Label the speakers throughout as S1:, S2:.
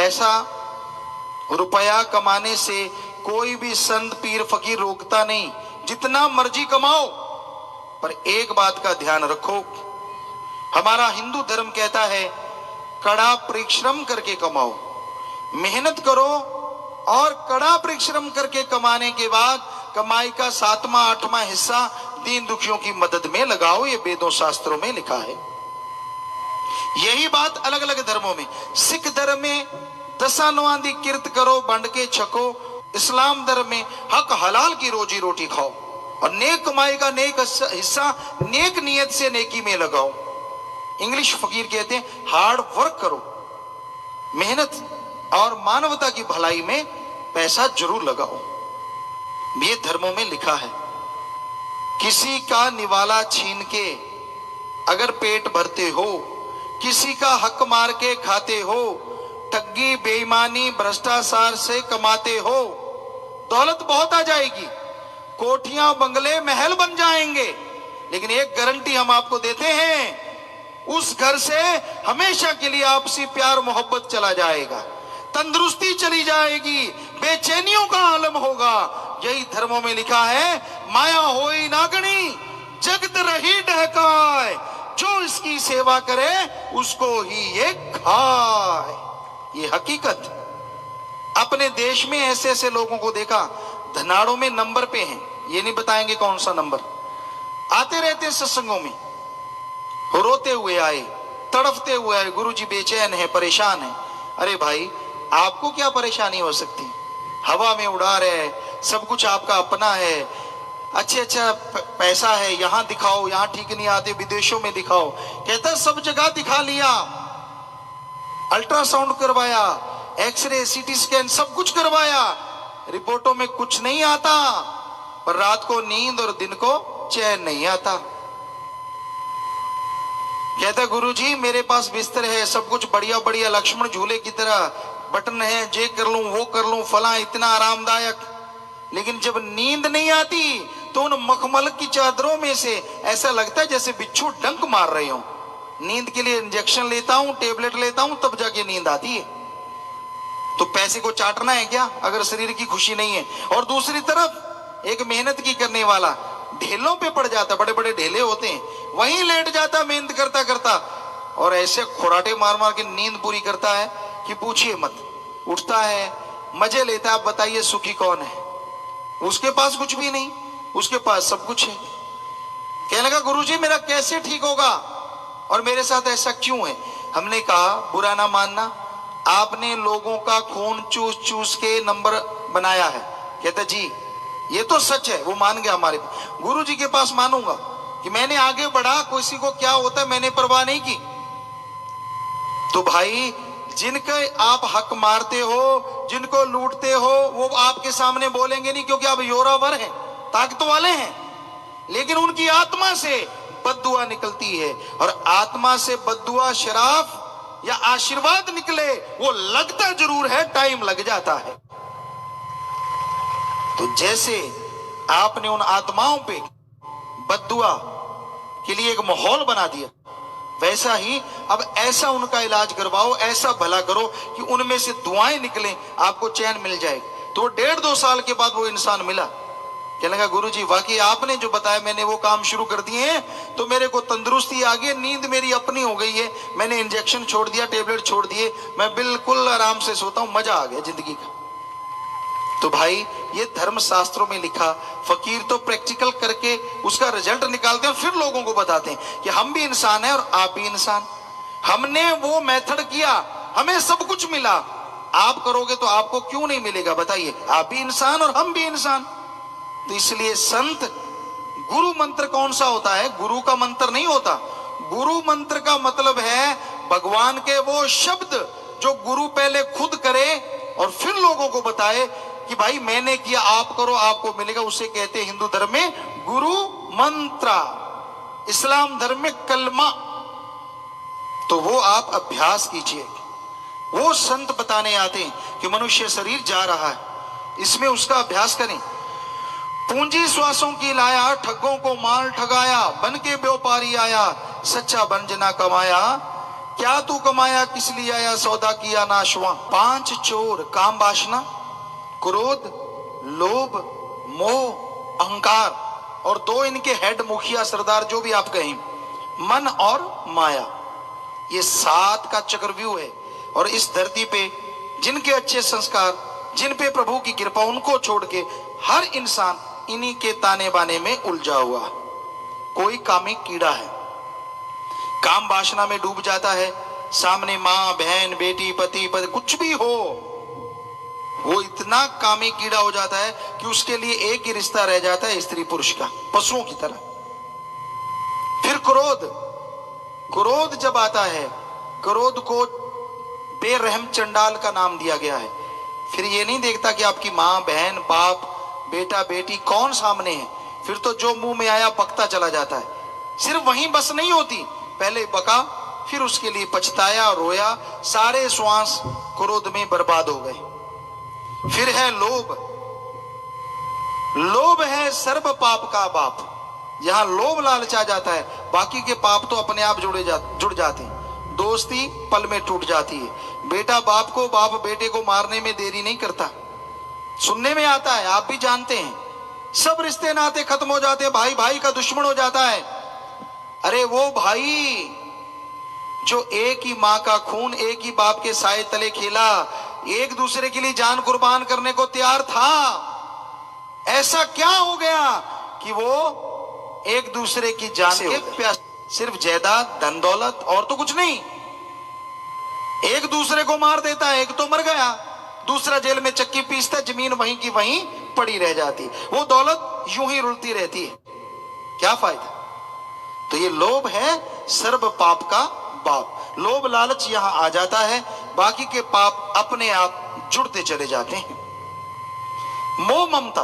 S1: पैसा रुपया कमाने से कोई भी संत पीर फकीर रोकता नहीं, जितना मर्जी कमाओ, पर एक बात का ध्यान रखो, हमारा हिंदू धर्म कहता है कड़ा परिश्रम करके कमाओ, मेहनत करो और कड़ा परिश्रम करके कमाने के बाद कमाई का 7वां 8वां हिस्सा दीन दुखियों की मदद में लगाओ। ये वेदों शास्त्रों में लिखा है। यही बात अलग अलग धर्मों में, सिख धर्म में दसानवांदी किरत करो, बंड के छको। इस्लाम धर्म में हक हलाल की रोजी रोटी खाओ और नेक कमाई का नेक हिस्सा नेक नियत से नेकी में लगाओ। इंग्लिश फकीर कहते हैं हार्ड वर्क करो, मेहनत और मानवता की भलाई में पैसा जरूर लगाओ। ये धर्मों में लिखा है। किसी का निवाला छीन के अगर पेट भरते हो, किसी का हक मार के खाते हो, ठगी बेईमानी भ्रष्टाचार से कमाते हो, दौलत बहुत आ जाएगी, कोठियां बंगले महल बन जाएंगे, लेकिन एक गारंटी हम आपको देते हैं, उस घर से हमेशा के लिए आपसी प्यार मोहब्बत चला जाएगा, तंदुरुस्ती चली जाएगी, बेचैनियों का आलम होगा। यही धर्मों में लिखा है, माया होई नागणी जगत रही डहकाए, जो इसकी सेवा करे उसको ही ये खाए। ये हकीकत। अपने देश में ऐसे ऐसे लोगों को देखा, धनाड़ों में नंबर पे हैं, ये नहीं बताएंगे कौन सा नंबर, आते रहते सत्संगों में, रोते हुए आए, तड़फते हुए आए, गुरुजी बेचैन है, परेशान है। अरे भाई, आपको क्या परेशानी हो सकती, हवा में उड़ा रहे, सब कुछ आपका अपना है, अच्छा पैसा है, यहां दिखाओ, यहां ठीक नहीं आते, विदेशों में दिखाओ। कहता सब जगह दिखा लिया, अल्ट्रासाउंड करवाया, एक्सरे सीटी स्कैन सब कुछ करवाया, रिपोर्टों में कुछ नहीं आता, पर रात को नींद और दिन को चैन नहीं आता। कहता गुरुजी मेरे पास बिस्तर है, सब कुछ बढ़िया बढ़िया, लक्ष्मण झूले की तरह, बटन है, जे कर लूं वो कर लूं, फला इतना आरामदायक, लेकिन जब नींद नहीं आती तो उन मखमल की चादरों में से ऐसा लगता है जैसे बिच्छू डंक मार रहे हो। नींद के लिए इंजेक्शन लेता हूं, टेबलेट लेता हूं, तब जाके नींद आती है। तो पैसे को चाटना है क्या अगर शरीर की खुशी नहीं है? और दूसरी तरफ एक मेहनत की करने वाला ढेलों पे पड़ जाता, बड़े बड़े ढेले होते हैं, वहीं लेट जाता मेहनत करता करता, और ऐसे खुराटे मार मार के नींद पूरी करता है कि पूछिए मत। उठता है, मजे लेता है। आप बताइए सुखी कौन है? उसके पास कुछ भी नहीं, उसके पास सब कुछ है। कहने लगा गुरुजी मेरा कैसे ठीक होगा और मेरे साथ ऐसा क्यों है? हमने कहा बुरा ना मानना, आपने लोगों का खून चूस चूस के नंबर बनाया है। कहता जी ये तो सच है, वो मान गया हमारे। गुरुजी के पास मानूंगा कि मैंने आगे बढ़ा, किसी को क्या होता है मैंने परवाह नहीं की। तो भाई जिनके आप हक मारते हो, जिनको लूटते हो, वो आपके सामने बोलेंगे नहीं क्योंकि आप योरावर हैं, ताकत वाले हैं, लेकिन उनकी आत्मा से बद्दुआ निकलती है, और आत्मा से बद्दुआ शराफ या आशीर्वाद निकले वो लगता जरूर है, टाइम लग जाता है। तो जैसे आपने उन आत्माओं पे बद्दुआ के लिए एक माहौल बना दिया, वैसा ही अब ऐसा उनका इलाज करवाओ, ऐसा भला करो कि उनमें से दुआएं निकलें, आपको चैन मिल जाएगा। तो 1.5-2 साल के बाद वो इंसान मिला। कहने लगा गुरुजी वाकई आपने जो बताया मैंने वो काम शुरू कर दिए हैं, तो मेरे को तंदुरुस्ती आ गई, नींद मेरी अपनी हो गई है, मैंने इंजेक्शन छोड़ दिया, टेबलेट छोड़ दिए, मैं बिल्कुल आराम से सोता हूं, मजा आ गया जिंदगी का। तो भाई ये धर्म शास्त्रों में लिखा, फकीर तो प्रैक्टिकल करके उसका रिजल्ट निकालते हैं, फिर लोगों को बताते हैं कि हम भी इंसान हैं और आप भी इंसान। हमने वो मेथड किया, हमें सब कुछ मिला, आप करोगे तो आपको क्यों नहीं मिलेगा? बताइए, आप भी इंसान और हम भी इंसान। तो इसलिए संत, गुरु मंत्र कौन सा होता है? गुरु का मंत्र नहीं होता। गुरु मंत्र का मतलब है भगवान के वो शब्द जो गुरु पहले खुद करे और फिर लोगों को बताए कि भाई मैंने किया, आप करो आपको मिलेगा। उसे कहते हैं हिंदू धर्म में गुरु मंत्र, इस्लाम धर्म में कलमा। तो वो आप अभ्यास कीजिए। वो संत बताने आते हैं कि मनुष्य शरीर जा रहा है, इसमें उसका अभ्यास करें। पूंजी श्वासों की लाया, ठगों को माल ठगाया, बन के व्यापारी आया, सच्चा बन जना कमाया, क्या तू कमाया, किस लिए आया, सौदा किया नाशवा। 5 चोर, काम वासना, क्रोध, लोभ, मोह, अहंकार, और 2 इनके हेड, मुखिया, सरदार, जो भी आप कहें, मन और माया। ये 7 का चक्रव्यूह है। और इस धरती पे जिनके अच्छे संस्कार, जिन पे प्रभु की कृपा, उनको छोड़ के हर इंसान इन्हीं के ताने बाने में उलझा हुआ। कोई कामी कीड़ा है, काम वासना में डूब जाता है। सामने माँ, बहन, बेटी, पति, कुछ भी हो, वो इतना कामी कीड़ा हो जाता है कि उसके लिए एक ही रिश्ता रह जाता है, स्त्री पुरुष का, पशुओं की तरह। फिर क्रोध, क्रोध जब आता है, क्रोध को बेरहम चंडाल का नाम दिया गया है। फिर ये नहीं देखता कि आपकी माँ, बहन, बाप, बेटा, बेटी कौन सामने है, फिर तो जो मुंह में आया बकता चला जाता है। सिर्फ वहीं बस नहीं होती, पहले बका, फिर उसके लिए पछताया, रोया, सारे श्वास क्रोध में बर्बाद हो गए। फिर है लोभ, लोभ है सर्व पाप का बाप। यहां लोभ लालच आ जाता है, बाकी के पाप तो अपने आप जुड़ जाते हैं। दोस्ती पल में टूट जाती है। बेटा बाप को, बाप बेटे को मारने में देरी नहीं करता। सुनने में आता है, आप भी जानते हैं, सब रिश्ते नाते खत्म हो जाते हैं, भाई भाई का दुश्मन हो जाता है। अरे वो भाई जो एक ही माँ का खून, एक ही बाप के साए तले खेला, एक दूसरे के लिए जान कुर्बान करने को तैयार था, ऐसा क्या हो गया कि वो एक दूसरे की जान से प्यास, सिर्फ जायदाद, धन दौलत, और तो कुछ नहीं, एक दूसरे को मार देता है, एक तो मर गया, दूसरा जेल में चक्की पीसता, जमीन वहीं की वहीं पड़ी रह जाती, वो दौलत यूं ही रुलती रहती है, क्या फायदा। तो ये लोभ है सर्व पाप का बाप। लोभ लालच यहां आ जाता है, बाकी के पाप अपने आप जुड़ते चले जाते हैं। मोह ममता,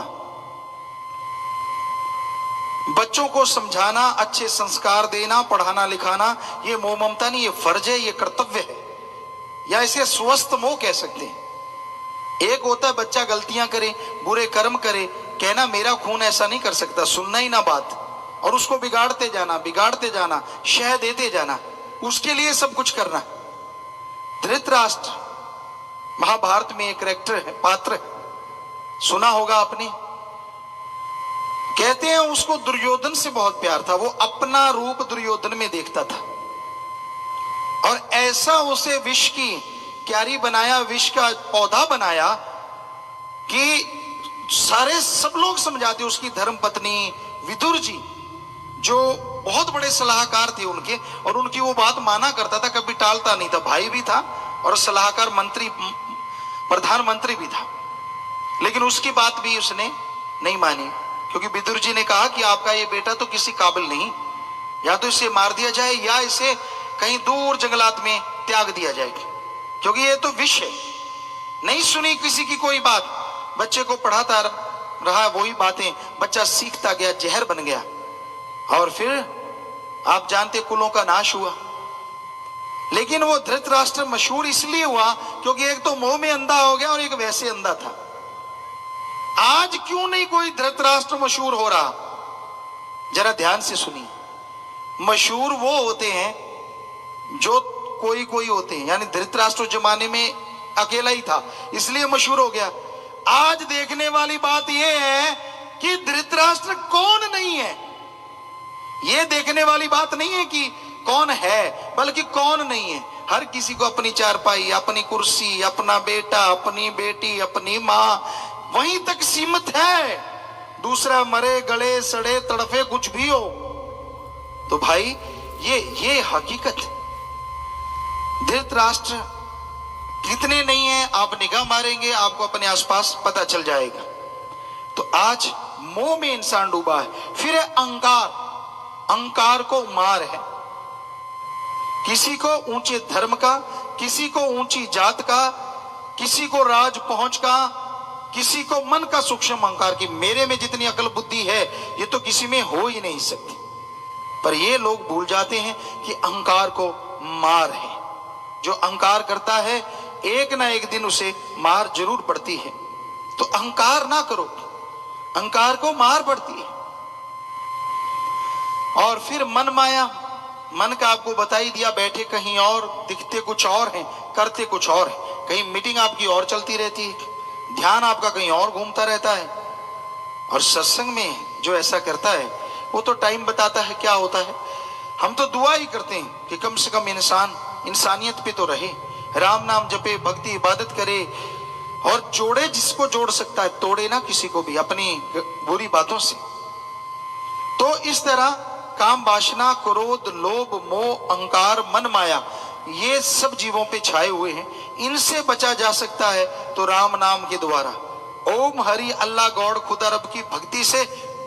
S1: बच्चों को समझाना, अच्छे संस्कार देना, पढ़ाना लिखाना, ये मोह ममता नहीं, ये फर्ज है, ये कर्तव्य है, या इसे स्वस्थ मोह कह सकते हैं। एक होता है बच्चा गलतियां करे, बुरे कर्म करे, कहना मेरा खून ऐसा नहीं कर सकता, सुनना ही ना बात, और उसको बिगाड़ते जाना, शह देते जाना, उसके लिए सब कुछ करना। धृतराष्ट्र महाभारत में एक कैरेक्टर है, पात्र है, सुना होगा आपने। कहते हैं उसको दुर्योधन से बहुत प्यार था, वो अपना रूप दुर्योधन में देखता था, और ऐसा उसे विष की क्यारी बनाया, विष का पौधा बनाया कि सारे सब लोग समझाते। उसकी धर्म पत्नी विदुर जी, जो बहुत बड़े सलाहकार थे उनके, और उनकी वो बात माना करता था, कभी टालता नहीं था, भाई भी था और सलाहकार, मंत्री, प्रधानमंत्री भी था, लेकिन उसकी बात भी उसने नहीं मानी, क्योंकि विदुर जी ने कहा कि आपका ये बेटा तो किसी काबिल नहीं, या तो इसे मार दिया जाए या इसे कहीं दूर जंगलात में त्याग दिया जाए, क्योंकि ये तो विष है। नहीं सुनी किसी की कोई बात, बच्चे को पढ़ाता रहा, वही बातें बच्चा सीखता गया, जहर बन गया, और फिर आप जानते कुलों का नाश हुआ। लेकिन वो धृतराष्ट्र मशहूर इसलिए हुआ क्योंकि एक तो मोह में अंधा हो गया और एक वैसे अंधा था। आज क्यों नहीं कोई धृतराष्ट्र मशहूर हो रहा, जरा ध्यान से सुनिए। मशहूर वो होते हैं जो कोई कोई होते हैं, यानी धृतराष्ट्र जमाने में अकेला ही था इसलिए मशहूर हो गया। आज देखने वाली बात यह है कि धृतराष्ट्र कौन नहीं है, यह देखने वाली बात नहीं है कि कौन है, बल्कि कौन नहीं है। हर किसी को अपनी चारपाई, अपनी कुर्सी, अपना बेटा, अपनी बेटी, अपनी माँ, वहीं तक सीमित है। दूसरा मरे, गले, सड़े, तड़फे, कुछ भी हो। तो भाई ये हकीकत है। धृतराष्ट्र कितने नहीं है, आप निगाह मारेंगे आपको अपने आसपास पता चल जाएगा। तो आज मोह में इंसान डूबा है। फिर है अहंकार, अहंकार को मार है। किसी को ऊंचे धर्म का, किसी को ऊंची जात का, किसी को राज पहुंच का, किसी को मन का सूक्ष्म अहंकार की मेरे में जितनी अकल बुद्धि है ये तो किसी में हो ही नहीं सकती। पर ये लोग भूल जाते हैं कि अहंकार को मार है। जो अहंकार करता है एक ना एक दिन उसे मार जरूर पड़ती है। तो अहंकार ना करो, अहंकार को मार पड़ती है। और फिर मन माया, मन का आपको बता ही दिया, बैठे कहीं और, दिखते कुछ और हैं, करते कुछ और है। कहीं मीटिंग आपकी और चलती रहती है, ध्यान आपका कहीं और घूमता रहता है। और सत्संग में जो ऐसा करता है वो तो टाइम बताता है क्या होता है। हम तो दुआ ही करते हैं कि कम से कम इंसान इंसानियत पे तो रहे, राम नाम जपे, भक्ति इबादत करे और जोड़े जिसको जोड़ सकता है, तोड़े ना किसी को भी अपनी बुरी बातों से। तो इस तरह काम, वासना, क्रोध, लोभ, मोह, अहंकार, मन, माया, ये सब जीवों पे छाए हुए हैं। इनसे बचा जा सकता है तो राम नाम के द्वारा, ओम हरि अल्लाह गॉड खुदा रब की भक्ति से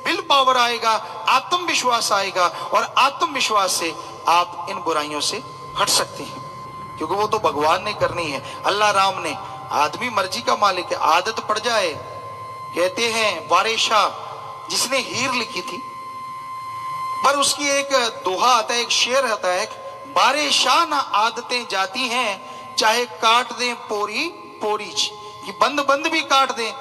S1: विल पावर आएगा, आत्मविश्वास आएगा और आत्मविश्वास से आप इन बुराइयों से हट सकते हैं, क्योंकि वो तो भगवान ने करनी है, अल्लाह राम ने। आदमी मर्जी का मालिक है, आदत पड़ जाए। कहते हैं वारिस शाह जिसने हीर लिखी थी, पर उसकी एक दोहा आता है, एक शेर आता है, बारे शाह ना आदतें जाती हैं, चाहे काट दें पोरी पोरीच। कि बंद बंद भी काट दें,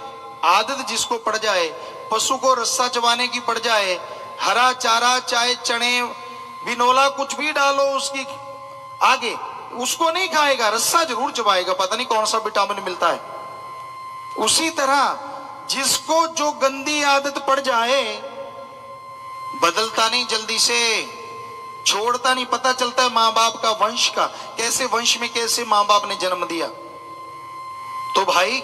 S1: आदत जिसको पड़ जाए, पशु को रस्सा चबाने की पड़ जाए, हरा चारा चाहे चने बिनोला कुछ भी डालो उसकी आगे, उसको नहीं खाएगा, रस्सा जरूर चबाएगा, पता नहीं कौन सा विटामिन मिलता है। उसी तरह जिसको जो गंदी आदत पड़ जाए, बदलता नहीं जल्दी से, छोड़ता नहीं। पता चलता है मां बाप का, वंश का, कैसे वंश में कैसे मां बाप ने जन्म दिया। तो भाई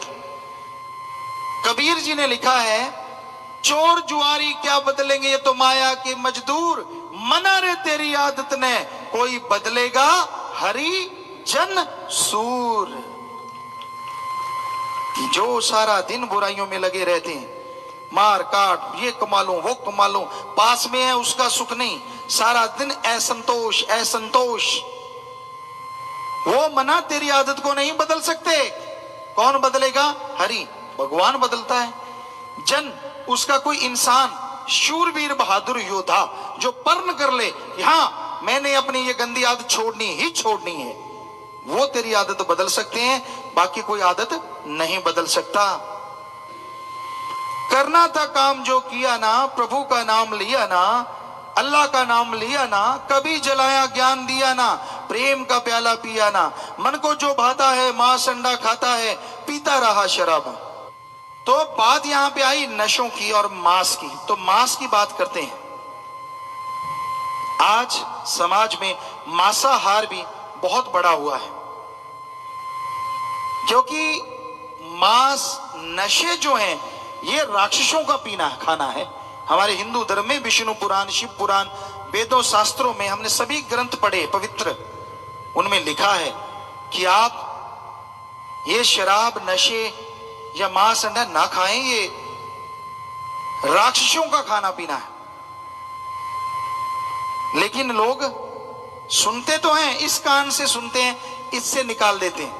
S1: कबीर जी ने लिखा है, चोर जुआरी क्या बदलेंगे, ये तो माया के मजदूर, मना रे तेरी आदत ने, कोई बदलेगा हरि जन सूर। जो सारा दिन बुराइयों में लगे रहते हैं, मार काट, ये कमा लूं वो कमा लूं, पास में है उसका सुख नहीं, सारा दिन असंतोष असंतोष, वो मना तेरी आदत को नहीं बदल सकते। कौन बदलेगा? हरि, भगवान बदलता है। जन, उसका कोई इंसान, शूरवीर बहादुर योद्धा जो पर्ण कर ले कि हाँ मैंने अपनी ये गंदी आदत छोड़नी ही छोड़नी है, वो तेरी आदत बदल सकते हैं, बाकी कोई आदत नहीं बदल सकता। करना था काम जो किया ना, प्रभु का नाम लिया ना, अल्लाह का नाम लिया ना, कभी जलाया ज्ञान दिया ना, प्रेम का प्याला पिया ना, मन को जो भाता है मांस अंडा खाता है, पीता रहा शराब। तो बात यहां पे आई नशों की और मांस की, तो मांस की बात करते हैं। आज समाज में मांसाहार भी बहुत बड़ा हुआ है, क्योंकि मांस, नशे जो हैं ये राक्षसों का पीना खाना है। हमारे हिंदू धर्म में विष्णु पुराण, शिव पुराण, वेदों, शास्त्रों में हमने सभी ग्रंथ पढ़े पवित्र, उनमें लिखा है कि आप ये शराब, नशे या मांस अंडा ना खाएं, ये राक्षसों का खाना पीना है। लेकिन लोग सुनते तो हैं, इस कान से सुनते हैं, इससे निकाल देते हैं।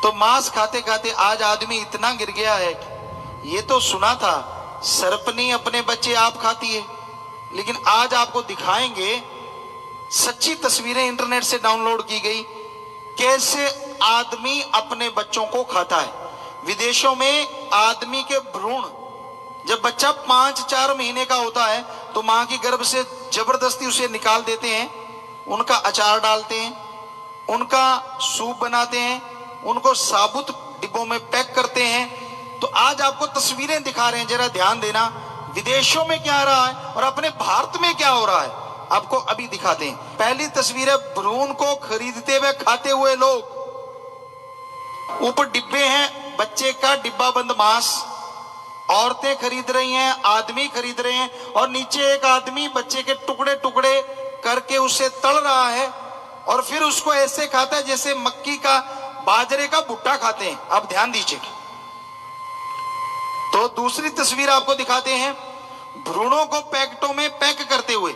S1: तो मांस खाते खाते आज आदमी इतना गिर गया है। ये तो सुना था सर्पनी अपने बच्चे आप खाती है, लेकिन आज आपको दिखाएंगे सच्ची तस्वीरें इंटरनेट से डाउनलोड की गई, कैसे आदमी अपने बच्चों को खाता है। विदेशों में आदमी के भ्रूण, जब बच्चा 5-4 महीने का होता है तो मां की गर्भ से जबरदस्ती उसे निकाल देते हैं, उनका अचार डालते हैं, उनका सूप बनाते हैं, उनको साबुत डिब्बों में पैक करते हैं। तो आज आपको तस्वीरें दिखा रहे हैं, जरा ध्यान देना, विदेशों में क्या रहा है और अपने भारत में क्या हो रहा है, आपको अभी दिखाते हैं। पहली तस्वीर है भ्रूण को खरीदते हुए खाते हुए लोग, ऊपर डिब्बे हैं, बच्चे का डिब्बा बंद मांस, औरतें खरीद रही हैं, आदमी खरीद रहे हैं, और नीचे एक आदमी बच्चे के टुकड़े टुकड़े करके उसे तल रहा है और फिर उसको ऐसे खाता है जैसे मक्की का, बाजरे का भुट्टा खाते हैं। आप ध्यान दीजिए। तो दूसरी तस्वीर आपको दिखाते हैं, भ्रूणों को पैकेटों में पैक करते हुए,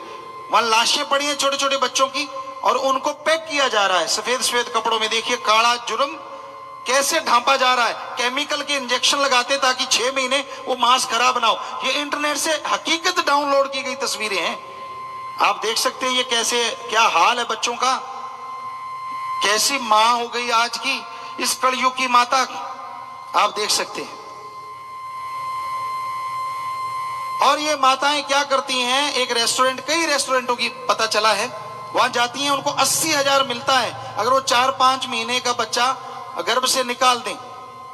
S1: वहां लाशें पड़ी हैं छोटे छोटे बच्चों की और उनको पैक किया जा रहा है सफेद सफेद कपड़ों में। देखिए काला जुर्म कैसे ढांपा जा रहा है, केमिकल के इंजेक्शन लगाते ताकि 6 महीने वो मांस खराब ना हो। ये इंटरनेट से हकीकत डाउनलोड की गई तस्वीरें हैं, आप देख सकते हैं ये कैसे, क्या हाल है बच्चों का, कैसी मां हो गई आज की इस कलयुग की माता, आप देख सकते हैं। और ये माताएं क्या करती हैं, एक रेस्टोरेंट, कई रेस्टोरेंटों की पता चला है, वहां जाती हैं, उनको 80,000 मिलता है अगर वो 4-5 महीने का बच्चा गर्भ से निकाल दें,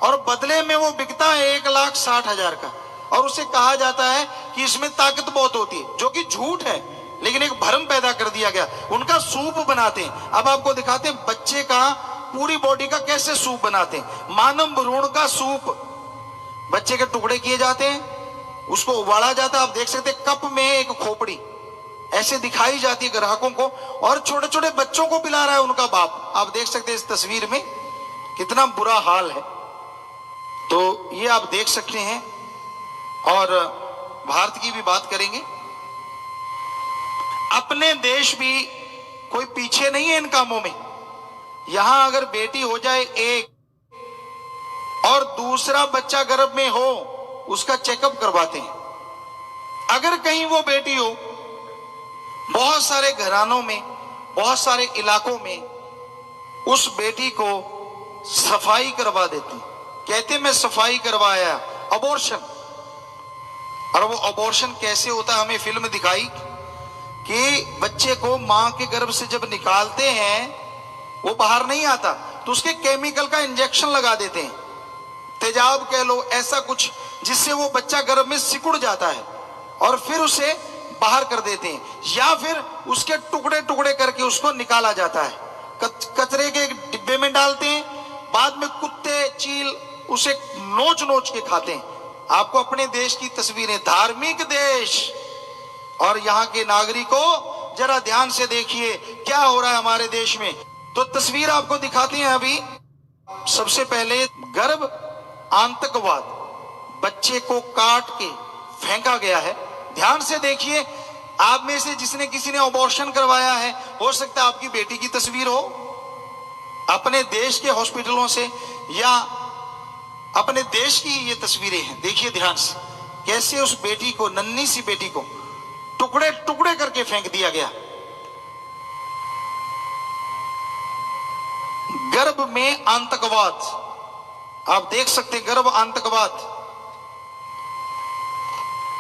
S1: और बदले में वो बिकता है 1,60,000 का, और उसे कहा जाता है कि इसमें ताकत बहुत होती है, जो कि झूठ है, लेकिन एक भ्रम पैदा कर दिया गया। उनका सूप बनाते हैं। अब आपको दिखाते हैं बच्चे का पूरी बॉडी का कैसे सूप बनाते हैं। मानव भ्रूण का सूप, बच्चे के टुकड़े किए जाते हैं, उसको उबाला जाता है। आप देख सकते हैं कप में एक खोपड़ी ऐसे दिखाई जाती है ग्राहकों को, और छोटे छोटे बच्चों को पिला रहा है उनका बाप। आप देख सकते हैं इस तस्वीर में कितना बुरा हाल है। तो ये आप देख सकते हैं। और भारत की भी बात करेंगे, अपने देश भी कोई पीछे नहीं है इन कामों में। यहां अगर बेटी हो जाए एक और दूसरा बच्चा गर्भ में हो, उसका चेकअप करवाते हैं। अगर कहीं वो बेटी हो, बहुत सारे घरानों में, बहुत सारे इलाकों में उस बेटी को सफाई करवा देते हैं। कहते मैं सफाई करवाया, अबॉर्शन। और वो अबॉर्शन कैसे होता है, हमें फिल्म दिखाई कि बच्चे को मां के गर्भ से जब निकालते हैं वो बाहर नहीं आता, तो उसके केमिकल का इंजेक्शन लगा देते हैं, तेजाब कह लो, ऐसा कुछ, जिससे वो बच्चा गर्भ में सिकुड़ जाता है और फिर उसे बाहर कर देते हैं, या फिर उसके टुकड़े टुकड़े करके उसको निकाला जाता है, कचरे के डिब्बे में डालते हैं। बाद में कुत्ते, चील उसे नोच नोच के खाते हैं। आपको अपने देश की तस्वीरें, धार्मिक देश, और यहाँ के नागरिकों जरा ध्यान से देखिए क्या हो रहा है हमारे देश में। तो तस्वीर आपको दिखाते हैं अभी। सबसे पहले गर्भ आतंकवाद, बच्चे को काट के फेंका गया है। ध्यान से देखिए, आप में से जिसने किसी ने अबॉर्शन करवाया है, हो सकता है आपकी बेटी की तस्वीर हो, अपने देश के हॉस्पिटलों से, या अपने देश की ये तस्वीरें हैं। देखिए ध्यान से कैसे उस बेटी को, नन्ही सी बेटी को टुकड़े टुकड़े करके फेंक दिया गया। गर्भ में आतंकवाद, आप देख सकते हैं, गर्भ आतंकवाद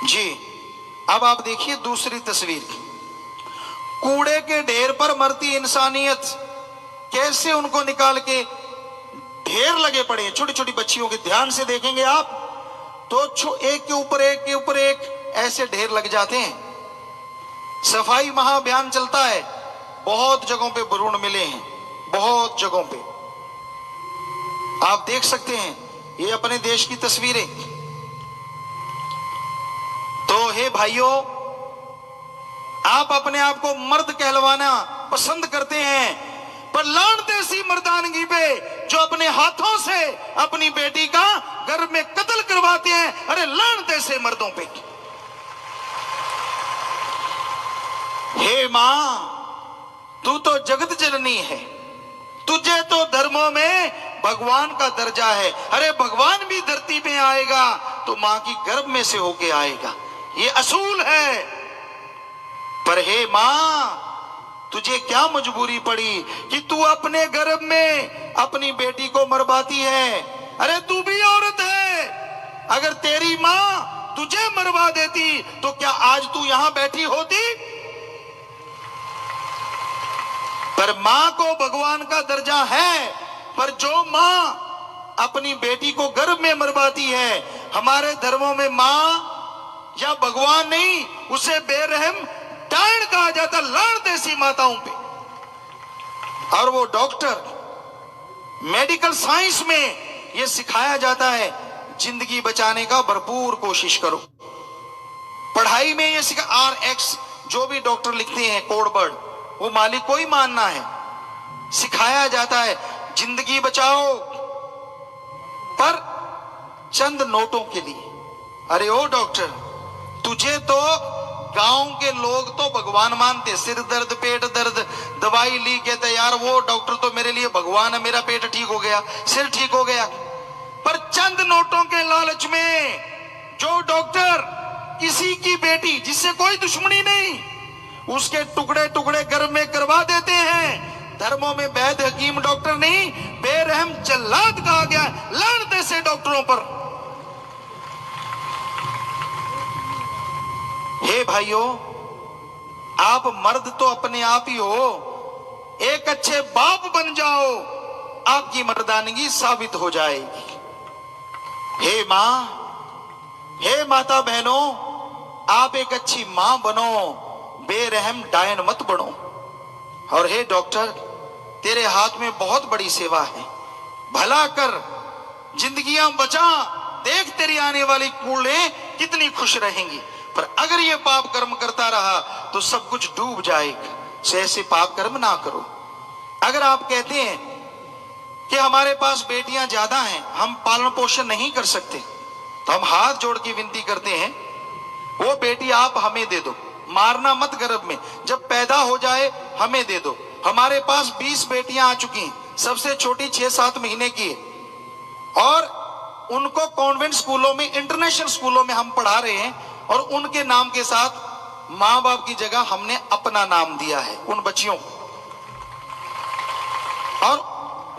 S1: जी। अब आप देखिए दूसरी तस्वीर, कूड़े के ढेर पर मरती इंसानियत, कैसे उनको निकाल के ढेर लगे पड़े हैं छोटी छोटी बच्चियों के। ध्यान से देखेंगे आप तो एक के ऊपर एक के ऊपर एक ऐसे ढेर लग जाते हैं। सफाई महाअभियान चलता है, बहुत जगहों पे भ्रूण मिले हैं, बहुत जगहों पे आप देख सकते हैं। ये अपने देश की तस्वीरें। तो हे भाइयों, आप अपने आप को मर्द कहलवाना पसंद करते हैं, पर लानते सी मर्दानगी पे जो अपने हाथों से अपनी बेटी का गर्भ में कत्ल करवाते हैं। अरे लानते से मर्दों पे। हे मां, तू तो जगत जननी है, तुझे तो धर्मों में भगवान का दर्जा है। अरे भगवान भी धरती पे आएगा तो मां की गर्भ में से होके आएगा, ये असूल है। पर हे मां, तुझे क्या मजबूरी पड़ी कि तू अपने गर्भ में अपनी बेटी को मरवाती है? अरे तू भी औरत है, अगर तेरी मां तुझे मरवा देती तो क्या आज तू यहां बैठी होती? पर मां को भगवान का दर्जा है, पर जो मां अपनी बेटी को गर्भ में मरवाती है, हमारे धर्मों में मां या भगवान नहीं, उसे बेरहम डायन कहा जाता, लानत ऐसी माताओं पे। और वो डॉक्टर, मेडिकल साइंस में ये सिखाया जाता है, जिंदगी बचाने का भरपूर कोशिश करो। पढ़ाई में ये सिखा, RX जो भी डॉक्टर लिखते हैं कोड वर्ड, वो मालिक को ही मानना है। सिखाया जाता है जिंदगी बचाओ, पर चंद नोटों के लिए। अरे ओ डॉक्टर, तुझे तो गांव के लोग तो भगवान मानते, सिर दर्द, पेट दर्द, दवाई ली के तैयार, वो डॉक्टर तो मेरे लिए भगवान है, मेरा पेट ठीक हो गया, सिर ठीक हो गया। पर चंद नोटों के लालच में जो डॉक्टर किसी की बेटी, जिससे कोई दुश्मनी नहीं, उसके टुकड़े टुकड़े गर्भ में करवा देते हैं। धर्मों में वैद हकीम डॉक्टर नहीं, बेरहम जल्लाद कहा गया। लानत ऐसे डॉक्टरों पर। हे भाइयों, आप मर्द तो अपने आप ही हो, एक अच्छे बाप बन जाओ, आपकी मर्दानगी साबित हो जाएगी। हे मां, हे माता बहनों, आप एक अच्छी मां बनो, बेरहम डायन मत बनो। और हे डॉक्टर, तेरे हाथ में बहुत बड़ी सेवा है, भला कर, जिंदगियां बचा, देख तेरी आने वाली कूड़े कितनी खुश रहेंगी। पर अगर ये पाप कर्म करता रहा तो सब कुछ डूब जाएगा। से ऐसे पाप कर्म ना करो। अगर आप कहते हैं कि हमारे पास बेटियां ज्यादा हैं, हम पालन पोषण नहीं कर सकते, तो हम हाथ जोड़ के विनती करते हैं, वो बेटी आप हमें दे दो, मारना मत गर्भ में, जब पैदा हो जाए हमें दे दो। हमारे पास 20 बेटियां आ चुकी हैं, सबसे छोटी 6-7 महीने की है, और उनको कॉन्वेंट स्कूलों में, इंटरनेशनल स्कूलों में हम पढ़ा रहे हैं, और उनके नाम के साथ मां बाप की जगह हमने अपना नाम दिया है उन बच्चियों को। और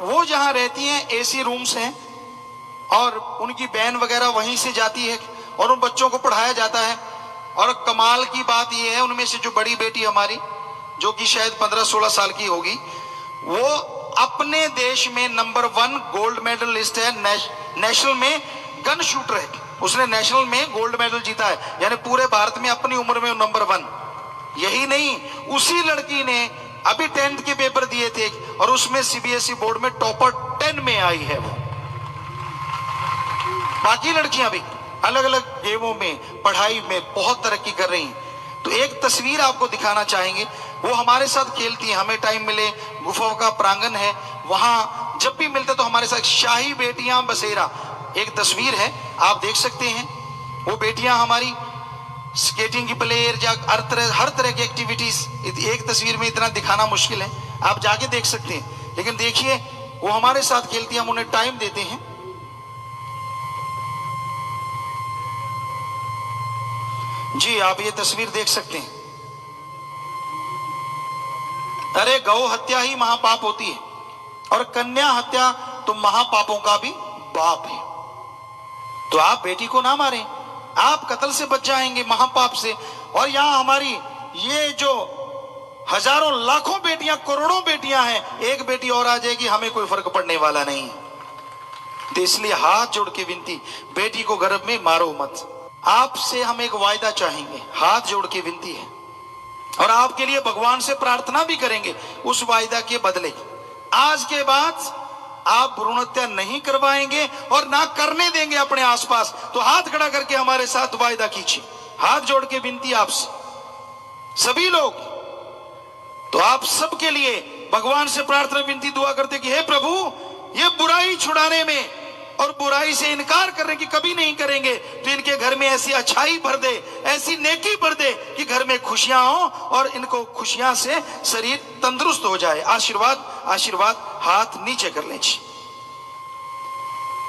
S1: वो जहां रहती हैं एसी रूम्स हैं, और उनकी बहन वगैरह वहीं से जाती है, और उन बच्चों को पढ़ाया जाता है। और कमाल की बात यह है, उनमें से जो बड़ी बेटी हमारी, जो कि शायद 15-16 साल की होगी, वो अपने देश में नंबर 1 गोल्ड मेडलिस्ट है, नेशनल में गन शूटर है। उसने नेशनल में गोल्ड मेडल जीता है, यानी पूरे भारत में अपनी उम्र में नंबर 1। यही नहीं, उसी लड़की ने अभी 10th के पेपर दिए थे, और उसमें सीबीएसई बोर्ड में टॉपर 10 में आई है वो। बाकी लड़कियां भी अलग अलग गेमों में, पढ़ाई में बहुत तरक्की कर रही हैं। तो एक तस्वीर आपको दिखाना चाहेंगे, वो हमारे साथ खेलती है, हमें टाइम मिले, गुफा का प्रांगण है, वहां जब भी मिलते तो हमारे साथ। शाही बेटियां बसेरा एक तस्वीर है, आप देख सकते हैं। वो बेटियां हमारी स्केटिंग की प्लेयर, या हर तरह की एक्टिविटीज एक तस्वीर में इतना दिखाना मुश्किल है, आप जाके देख सकते हैं। लेकिन देखिए, वो हमारे साथ खेलती हैं, हम उन्हें टाइम देते हैं। जी, आप ये तस्वीर देख सकते हैं। अरे, गौ हत्या ही महापाप होती है, और कन्या हत्या तो महापापों का भी बाप है। तो आप बेटी को ना मारें, आप कत्ल से बच जाएंगे, महापाप से। और यहां हमारी ये जो हजारों लाखों बेटियां, करोड़ों बेटियां हैं, एक बेटी और आ जाएगी, हमें कोई फर्क पड़ने वाला नहीं। तो इसलिए हाथ जोड़ के विनती, बेटी को गर्भ में मारो मत। आपसे हम एक वायदा चाहेंगे, हाथ जोड़ के विनती है, और आपके लिए भगवान से प्रार्थना भी करेंगे उस वायदा के बदले। आज के बाद आप भ्रूण हत्या नहीं करवाएंगे और ना करने देंगे अपने आसपास। तो हाथ खड़ा करके हमारे साथ वायदा कीजिए, हाथ जोड़ के विनती आपसे, सभी लोग। तो आप सबके लिए भगवान से प्रार्थना विनती दुआ करते कि हे प्रभु, ये बुराई छुड़ाने में और बुराई से इनकार करने की कभी नहीं करेंगे, तो इनके घर में ऐसी अच्छाई भर दे, ऐसी नेकी भर दे कि घर में खुशियां हो, और इनको खुशियां से शरीर तंदुरुस्त हो जाए। आशीर्वाद, आशीर्वाद। हाथ नीचे कर लीजिए।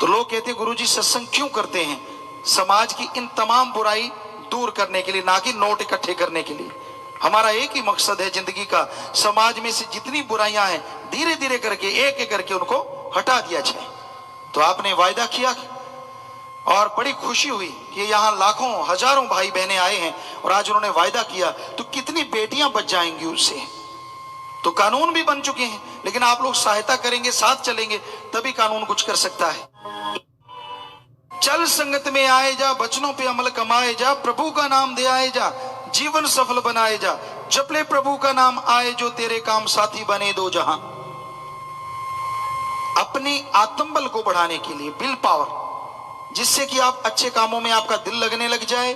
S1: तो लोग कहते हैं गुरुजी सत्संग क्यों करते हैं? समाज की इन तमाम बुराई दूर करने के लिए, ना कि नोट इकट्ठे करने के लिए। हमारा एक ही मकसद है जिंदगी का, समाज में से जितनी बुराइयां हैं धीरे धीरे करके, एक एक करके उनको हटा दिया जाए। तो आपने वायदा किया, और बड़ी खुशी हुई कि यहाँ लाखों हजारों भाई बहनें आए हैं, और आज उन्होंने वायदा किया, तो कितनी बेटियां बच जाएंगी उससे। तो कानून भी बन चुके हैं, लेकिन आप लोग सहायता करेंगे, साथ चलेंगे, तभी कानून कुछ कर सकता है। चल संगत में आए जा, बचनों पे अमल कमाए जा, प्रभु का नाम दे आए जा, जीवन सफल बनाए जा, जपले प्रभु का नाम आए जो तेरे काम साथी बने दो जहां। अपनी आत्मबल को बढ़ाने के लिए विल पावर, जिससे कि आप अच्छे कामों में आपका दिल लगने लग जाए,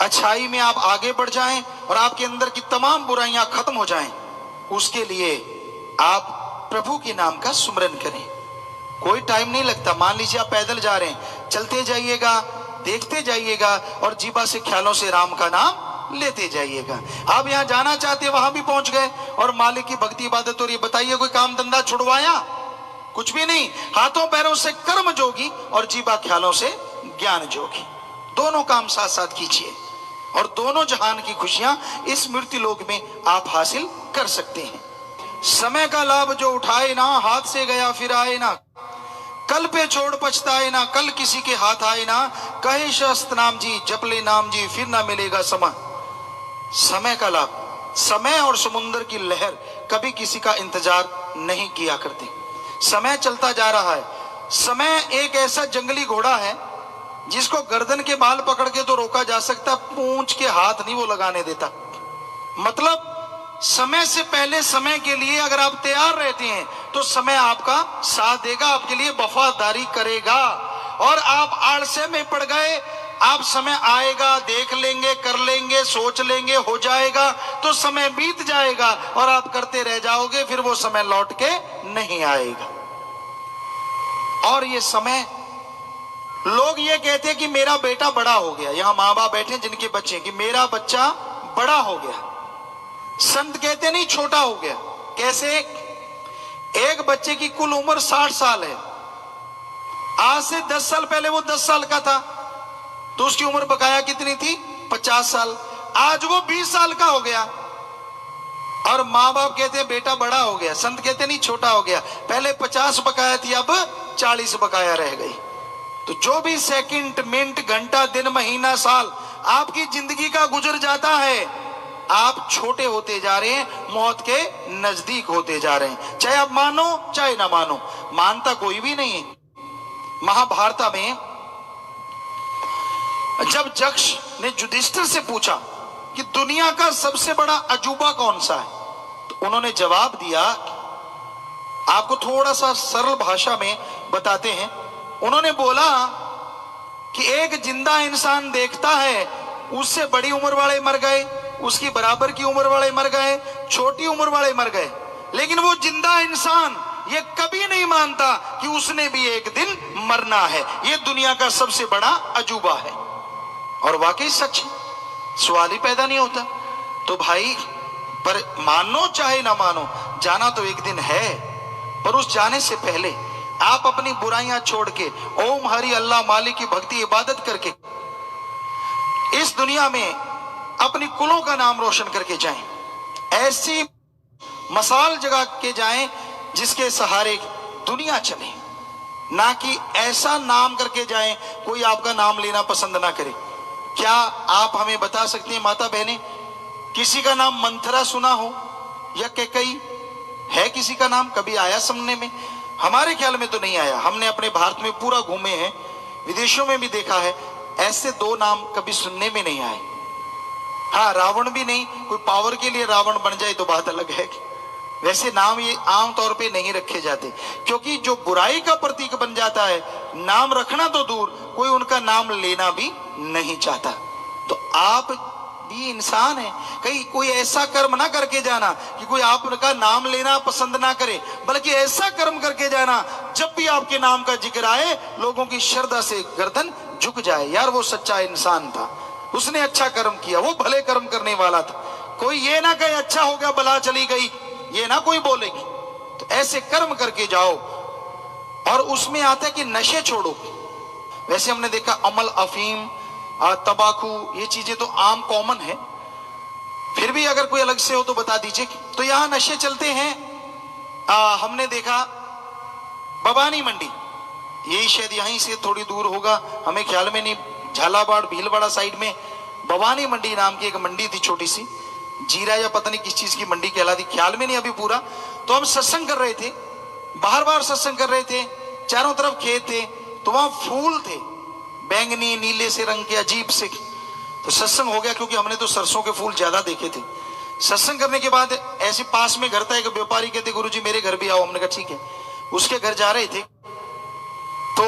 S1: अच्छाई में आप आगे बढ़ जाएं, और आपके अंदर की तमाम बुराइयां खत्म हो जाएं, उसके लिए आप प्रभु के नाम का सुमरन करें। कोई टाइम नहीं लगता। मान लीजिए आप पैदल जा रहे हैं, चलते जाइएगा, देखते जाइएगा, और जीवा से ख्यालों से राम का नाम लेते जाइएगा। आप यहां जाना चाहते, वहां भी पहुंच गए, और मालिक की भक्ति इबादत हो रही है। बताइए कोई काम धंधा छुड़वाया? कुछ भी नहीं। हाथों पैरों से कर्म जोगी, और जीवा ख्यालों से ज्ञान जोगी। दोनों काम साथ साथ कीजिए, और दोनों जहान की खुशियां इस मृत्यु लोक में आप हासिल कर सकते हैं। समय का लाभ जो उठाए ना, हाथ से गया फिर आए ना, कल पे छोड़ पछताए ना, कल किसी के हाथ आए ना, कहे शस्त्र नाम जी, जपले नाम जी, फिर ना मिलेगा समा। समय का लाभ, समय और समुद्र की लहर कभी किसी का इंतजार नहीं किया करते। समय चलता जा रहा है। समय एक ऐसा जंगली घोड़ा है जिसको गर्दन के बाल पकड़ के तो रोका जा सकता, पूंछ के हाथ नहीं वो लगाने देता। मतलब समय से पहले समय के लिए अगर आप तैयार रहते हैं तो समय आपका साथ देगा, आपके लिए वफादारी करेगा। और आप आलस्य में पड़ गए, आप समय आएगा, देख लेंगे, कर लेंगे, सोच लेंगे, हो जाएगा, तो समय बीत जाएगा और आप करते रह जाओगे, फिर वो समय लौट के नहीं आएगा। और ये समय, लोग ये कहते हैं कि मेरा बेटा बड़ा हो गया। यहां माँ बाप बैठे जिनके बच्चे, कि मेरा बच्चा बड़ा हो गया। संत कहते नहीं छोटा हो गया। कैसे? एक बच्चे की कुल उम्र 60 साल है। आज से 10 साल पहले वो 10 साल का था तो उसकी उम्र बकाया कितनी थी? 50 साल। आज वो 20 साल का हो गया और माँ बाप कहते हैं बेटा बड़ा हो गया। संत कहते नहीं छोटा हो गया। पहले 50 बकाया थी, अब 40 बकाया रह गई। तो जो भी सेकंड, मिनट, घंटा, दिन, महीना, साल आपकी जिंदगी का गुजर जाता है, आप छोटे होते जा रहे हैं, मौत के नजदीक होते जा रहे हैं। चाहे आप मानो चाहे ना मानो, मानता कोई भी नहीं है। महाभारत में जब यक्ष ने युधिष्ठिर से पूछा कि दुनिया का सबसे बड़ा अजूबा कौन सा है, तो उन्होंने जवाब दिया, आपको थोड़ा सा सरल भाषा में बताते हैं। उन्होंने बोला कि एक जिंदा इंसान देखता है, उससे बड़ी उम्र वाले मर गए, उसकी बराबर की उम्र वाले मर गए, छोटी उम्र वाले मर गए, लेकिन वो जिंदा इंसान ये कभी नहीं मानता कि उसने भी एक दिन मरना है। ये दुनिया का सबसे बड़ा अजूबा है। और वाकई सच, सवाल ही पैदा नहीं होता। तो भाई, पर मानो चाहे ना मानो, जाना तो एक दिन है। पर उस जाने से पहले आप अपनी बुराइयां छोड़ के ओम हरि अल्लाह मालिक की भक्ति इबादत करके इस दुनिया में अपनी कुलों का नाम रोशन करके जाएं। ऐसी मसाल जगा के जाएं जिसके सहारे दुनिया चले, ना कि ऐसा नाम करके जाएं कोई आपका नाम लेना पसंद ना करे। क्या आप हमें बता सकते हैं माता बहनें, किसी का नाम मंथरा सुना हो या कैकई? है किसी का नाम कभी आया सुनने में? हमारे ख्याल में तो नहीं आया। हमने अपने भारत में पूरा घूमे हैं, विदेशों में भी देखा है, ऐसे दो नाम कभी सुनने में नहीं आए। हाँ, रावण भी नहीं, कोई पावर के लिए रावण बन जाए तो बात अलग है। वैसे नाम ये आम तौर पे नहीं रखे जाते, क्योंकि जो बुराई का प्रतीक बन जाता है, नाम रखना तो दूर, कोई उनका नाम लेना भी नहीं चाहता। तो आप भी इंसान है, कहीं कोई ऐसा कर्म ना करके जाना कि कोई आपका नाम लेना पसंद ना करे, बल्कि ऐसा कर्म करके जाना जब भी आपके नाम का जिक्र आए लोगों की श्रद्धा से गर्दन झुक जाए। यार वो सच्चा इंसान था, उसने अच्छा कर्म किया, वो भले कर्म करने वाला था। कोई ये ना कहे अच्छा हो गया बला चली गई, ये ना कोई बोलेगी। तो ऐसे कर्म करके जाओ। और उसमें आता है कि नशे छोड़ो। वैसे हमने देखा अमल, अफीम, तंबाकू, ये चीजें तो आम कॉमन है, फिर भी अगर कोई अलग से हो तो बता दीजिए। तो यहां नशे चलते हैं। हमने देखा बबानी मंडी, यही शायद यहीं से थोड़ी दूर होगा, हमें ख्याल में नहीं, झालावाड़ भीलवाड़ा साइड में भवानी मंडी नाम की एक मंडी थी, छोटी सी, जीरा या पता नहीं किस चीज की मंडी कहलाती, ख्याल में नहीं अभी पूरा। तो हम सत्संग कर रहे थे, बाहर बाहर सत्संग कर रहे थे, चारों तरफ खेत थे, तो वहां फूल थे बैंगनी नीले से रंग के, अजीब से। तो सत्संग हो गया, क्योंकि हमने तो सरसों के फूल ज्यादा देखे थे। सत्संग करने के बाद ऐसे पास में घर था एक व्यापारी, कहते गुरुजी मेरे घर भी आओ। हमने कहा ठीक है। उसके घर जा रहे थे तो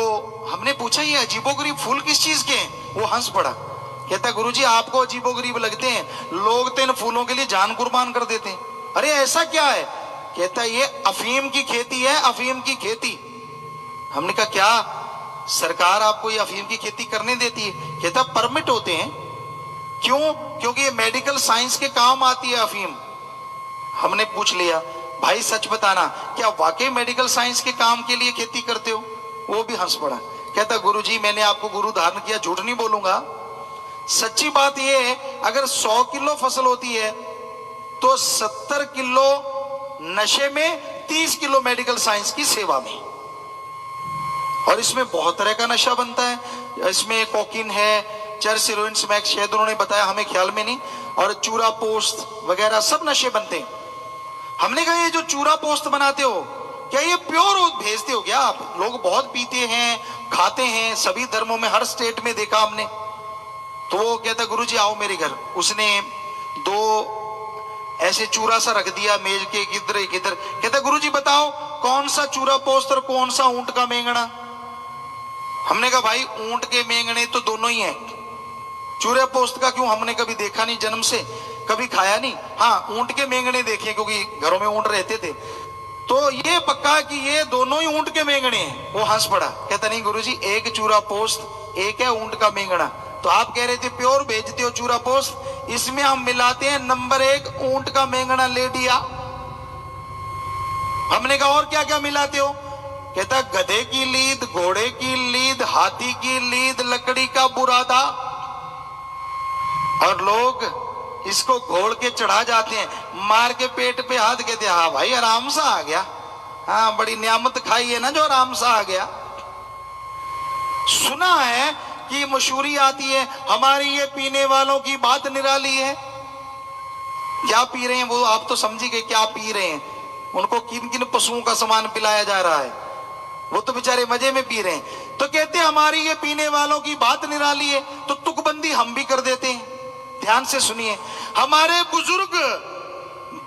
S1: हमने पूछा ये अजीबोगरीब फूल किस चीज के हैं? वो हंस पड़ा, कहता गुरुजी आपको अजीबोगरीब लगते हैं, लोग तो इन फूलों के लिए जान कुर्बान कर देते हैं। अरे ऐसा क्या है? कहता ये अफीम की खेती है, अफीम की खेती। हमने कहा क्या सरकार आपको ये अफीम की खेती करने देती है? कहता परमिट होते हैं। क्यों? क्योंकि ये मेडिकल साइंस के काम आती है अफीम। हमने पूछ लिया भाई सच बताना, क्या वाकई मेडिकल साइंस के काम के लिए खेती करते हो? वो भी हंस पड़ा, कहता गुरुजी मैंने आपको गुरु धारण किया, झूठ नहीं बोलूंगा। सच्ची बात यह है, अगर 100 किलो फसल होती है तो 70 किलो नशे में, 30 किलो मेडिकल साइंस की सेवा में। और इसमें बहुत तरह का नशा बनता है। इसमें कोकीन है, चर्च हेरोइन स्मैक शायद उन्होंने बताया, हमें ख्याल में नहीं, और चूरा पोस्त वगैरह सब नशे बनते हैं। हमने कहा ये जो चूरा पोस्त बनाते हो क्या ये प्योर भेजते हो क्या आप? लोग बहुत पीते हैं, खाते हैं, सभी धर्मों में, हर स्टेट में देखा हमने। तो वो कहता गुरुजी आओ मेरे घर। उसने 2 ऐसे चूरा सा रख दिया मेज के इधर एक इधर। कहता गुरुजी बताओ कौन सा चूरा पोस्त और कौन सा ऊंट का मेंगना? हमने कहा भाई ऊंट के मेंगने तो दोनों ही हैं, चूरे पोस्त का क्यों हमने कभी देखा नहीं, जन्म से कभी खाया नहीं। हाँ ऊंट के मेंगने देखे क्योंकि घरों में ऊंट रहते थे, तो ये पक्का कि ये दोनों ही ऊंट के मेंगने हैं। वो हंस पड़ा, कहता नहीं गुरुजी एक चूरा पोस्त एक है ऊंट का मेंगना। तो आप कह रहे थे प्योर भेजते हो चूरा पोस्त, इसमें हम मिलाते हैं नंबर 1 ऊंट का मेंगना ले लिया। हमने कहा और क्या क्या मिलाते हो? कहता गधे की लीद, घोड़े की लीद, हाथी की लीद, लकड़ी का बुरादा, और लोग इसको घोड़ के चढ़ा जाते हैं, मार के पेट पे हाथ, कहते हाँ भाई आराम सा आ गया, हाँ बड़ी नियामत खाई है ना जो आराम सा आ गया। सुना है कि मशहूरी आती है हमारी ये पीने वालों की बात निराली है। क्या पी रहे हैं वो आप तो समझी गए, क्या पी रहे हैं, उनको किन किन पशुओं का सामान पिलाया जा रहा है, वो तो बेचारे मजे में पी रहे हैं। तो कहते हैं हमारी ये पीने वालों की बात निराली है, तो तुकबंदी हम भी कर देते हैं। ध्यान से सुनिए, हमारे बुजुर्ग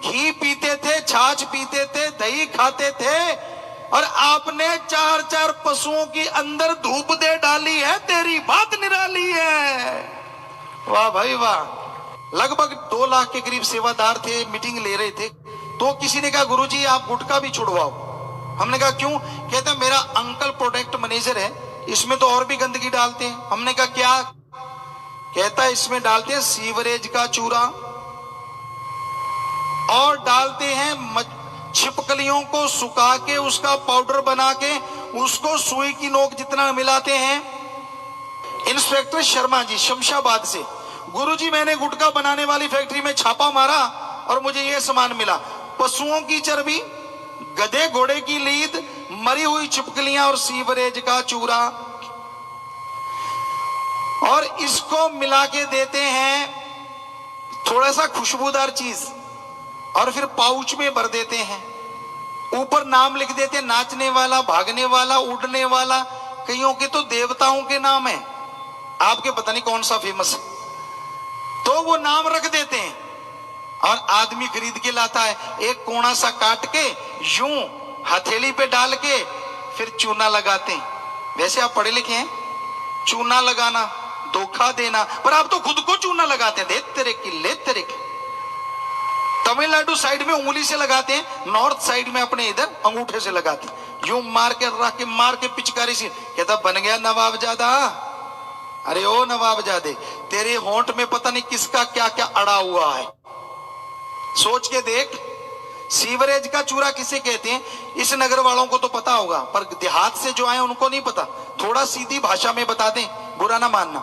S1: घी पीते थे, छाछ पीते थे, दही खाते थे, और आपने 4-4 पशुओं की अंदर धूप दे डाली है, तेरी बात निराली है। वाह भाई वाह। लगभग 2 लाख के करीब सेवादार थे, मीटिंग ले रहे थे। तो किसी ने कहा गुरुजी आप गुटखा भी छुड़वाओ। हमने कहा क्यों? कहते मेरा अंकल प्रोडक्ट मैनेजर है, इसमें तो और भी गंदगी डालते हैं। हमने कहा क्या? कहता है इसमें डालते हैं सीवरेज का चूरा, और डालते हैं छिपकलियों को सुखा के उसका पाउडर बना के उसको सुई की नोक जितना मिलाते हैं। इंस्पेक्टर शर्मा जी शमशाबाद से, गुरुजी मैंने गुटखा बनाने वाली फैक्ट्री में छापा मारा और मुझे यह सामान मिला, पशुओं की चर्बी, गधे घोड़े की लीद, मरी हुई छिपकलियां और सीवरेज का चूरा, और इसको मिला के देते हैं थोड़ा सा खुशबूदार चीज, और फिर पाउच में भर देते हैं। ऊपर नाम लिख देते हैं नाचने वाला, भागने वाला, उड़ने वाला, कईयों के तो देवताओं के नाम है, आपके पता नहीं कौन सा फेमस है, तो वो नाम रख देते हैं और आदमी खरीद के लाता है। एक कोना सा काट के यूं हथेली पे डाल के फिर चूना लगाते हैं। वैसे आप पढ़े लिखे हैं, चूना लगाना, धोखा देना, पर आप तो खुद को चूना लगाते हैं। ले तेरे की, ले तेरे की। तमिलनाडु साइड में उंगली से लगाते हैं, नॉर्थ साइड में अपने इधर अंगूठे से लगाते हैं, यूं मार के रख के, मार के पिचकारी से। कहता बन गया नवाबजादा। अरे ओ नवाबजादे, तेरे होंठ में पता नहीं किसका क्या क्या अड़ा हुआ है, सोच के देख। सीवरेज का चूरा किसे कहते हैं इस नगर वालों को तो पता होगा, पर देहात से जो आए उनको नहीं पता। थोड़ा सीधी भाषा में बता दें, बुरा ना मानना।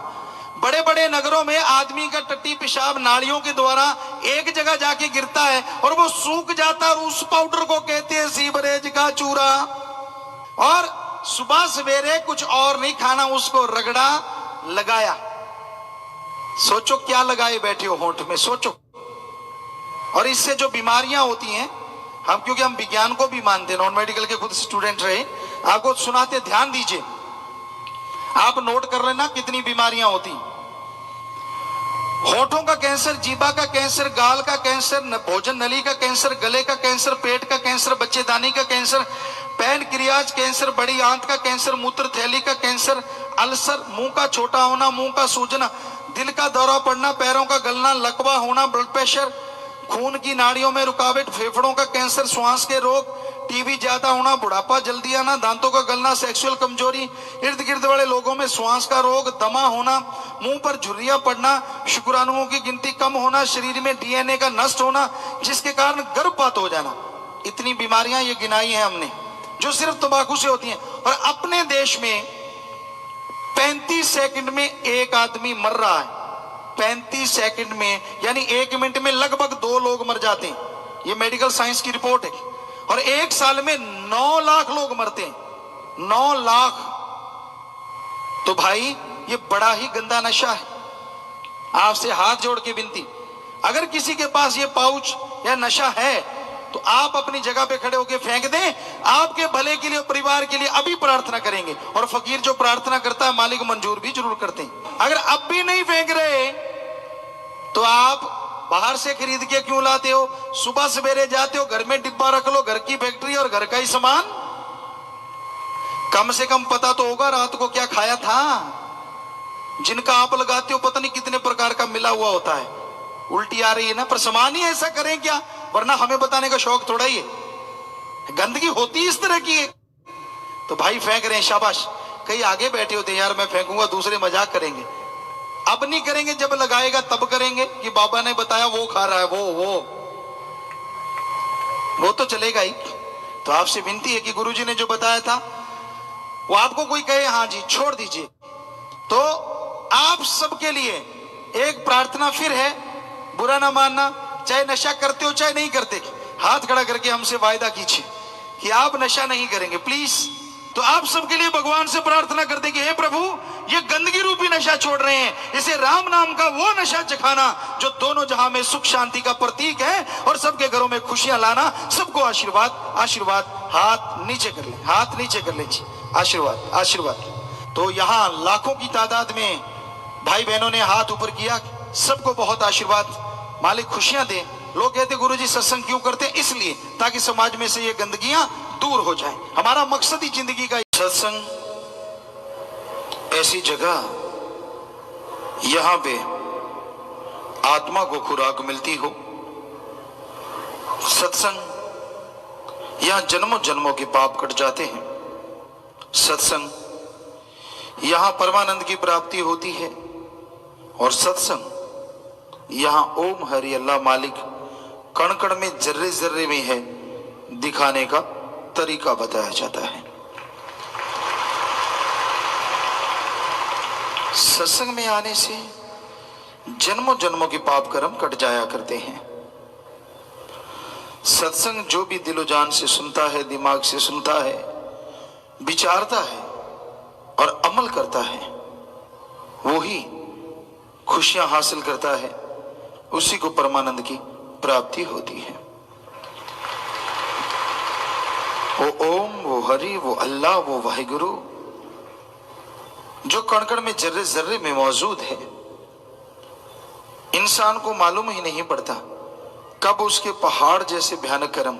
S1: बड़े बड़े नगरों में आदमी का टट्टी पेशाब नालियों के द्वारा एक जगह जाके गिरता है और वो सूख जाता है, और उस पाउडर को कहते हैं सीवरेज का चूरा। और सुबह सवेरे कुछ और नहीं खाना, उसको रगड़ा, लगाया। सोचो क्या लगाए बैठे हो होंठ में, सोचो। और इससे जो बीमारियां होती हैं, हम क्योंकि हम विज्ञान को भी मानते हैं, नॉन मेडिकल के खुद स्टूडेंट रहे, आपको सुनाते, ध्यान दीजिए, आप नोट कर लेना कितनी बीमारियां होती। होठों का कैंसर, जीभा का कैंसर, गाल का कैंसर, भोजन नली का कैंसर, गले का कैंसर, पेट का कैंसर, बच्चेदानी का कैंसर, पैनक्रियाज कैंसर, बड़ी आंत का कैंसर, मूत्र थैली का कैंसर, अल्सर, मुंह का छोटा होना, मुंह का सूजना, दिल का दौरा पड़ना, पैरों का गलना, लकवा होना, ब्लड प्रेशर, खून की नाड़ियों में रुकावट, फेफड़ों का कैंसर, श्वास के रोग, टीबी ज्यादा होना, बुढ़ापा जल्दी आना, दांतों का गलना, सेक्सुअल कमजोरी, इर्द गिर्द वाले लोगों में श्वास का रोग, दमा होना, मुंह पर झुर्रियां पड़ना, शुक्राणुओं की गिनती कम होना, शरीर में डीएनए का नष्ट होना, जिसके कारण गर्भपात हो जाना। इतनी बीमारियां ये गिनाई हैं हमने जो सिर्फ तंबाकू से होती हैं। और अपने देश में 35 सेकंड में एक आदमी मर रहा है। 35 सेकंड में, यानी 1 मिनट में लगभग 2 लोग मर जाते हैं। ये मेडिकल साइंस की रिपोर्ट है। और 1 साल में 9 लाख लोग मरते हैं। 9 लाख। तो भाई ये बड़ा ही गंदा नशा है। आपसे हाथ जोड़ के विनती, अगर किसी के पास ये पाउच या नशा है तो आप अपनी जगह पे खड़े होकर फेंक दें। आपके भले के लिए, परिवार के लिए अभी प्रार्थना करेंगे। और फकीर जो प्रार्थना करता है मालिक मंजूर भी जरूर करते हैं। अगर अब भी नहीं फेंक रहे तो आप बाहर से खरीद के क्यों लाते हो? सुबह सवेरे जाते हो, घर में डिब्बा रख लो, घर की फैक्ट्री और घर का ही सामान। कम से कम पता तो होगा रात को क्या खाया था। जिनका आप लगाते हो पता नहीं कितने प्रकार का मिला हुआ होता है। उल्टी आ रही है ना, पर सामान ही ऐसा करें क्या? वरना हमें बताने का शौक थोड़ा ही है। गंदगी होती इस तरह की है। तो भाई फेंक रहे हैं, शाबाश। कई आगे बैठे होते हैं, यार मैं फेंकूंगा, दूसरे मजाक करेंगे। अब नहीं करेंगे, जब लगाएगा तब करेंगे कि बाबा ने बताया वो खा रहा है, वो तो चलेगा ही। तो आपसे विनती है कि गुरुजी ने जो बताया था वो आपको कोई कहे हाँ जी छोड़ दीजिए, तो आप सबके लिए एक प्रार्थना फिर है, बुरा ना मानना। चाहे नशा करते हो चाहे नहीं करते, हाथ खड़ा करके हमसे वायदा कीजिए कि आप नशा नहीं करेंगे प्लीज। तो आप सबके लिए भगवान से प्रार्थना करते कि हे प्रभु, ये गंदगी रूपी नशा छोड़ रहे हैं, इसे राम नाम का वो नशा चखाना जो दोनों जहां में सुख शांति का प्रतीक है और सबके घरों में खुशियां लाना। सबको आशीर्वाद आशीर्वाद। हाथ नीचे कर ले, हाथ नीचे कर ले जी, आशीर्वाद आशीर्वाद। तो यहाँ लाखों की तादाद में भाई बहनों ने हाथ ऊपर किया, सबको बहुत आशीर्वाद। मालिक खुशियां दे। लोग कहते गुरुजी सत्संग क्यों करते? इसलिए ताकि समाज में से ये गंदगियां दूर हो जाए। हमारा मकसद ही जिंदगी का सत्संग, ऐसी जगह यहां पे आत्मा को खुराक मिलती हो। सत्संग यहां जन्मों जन्मों के पाप कट जाते हैं। सत्संग यहां परमानंद की प्राप्ति होती है। और सत्संग यहां ओम हरि अल्लाह मालिक कण कण में, जर्रे जर्रे में है, दिखाने का तरीका बताया जाता है। सत्संग में आने से जन्मों जन्मों के पाप कर्म कट जाया करते हैं। सत्संग जो भी दिलो जान से सुनता है, दिमाग से सुनता है, विचारता है और अमल करता है, वो ही खुशियां हासिल करता है, उसी को परमानंद की प्राप्ति होती है। वो ओम, वो हरि, वो अल्लाह, वो वाहिगुरु जो कण कण में, जर्रे जर्रे में मौजूद है, इंसान को मालूम ही नहीं पड़ता कब उसके पहाड़ जैसे भयानक कर्म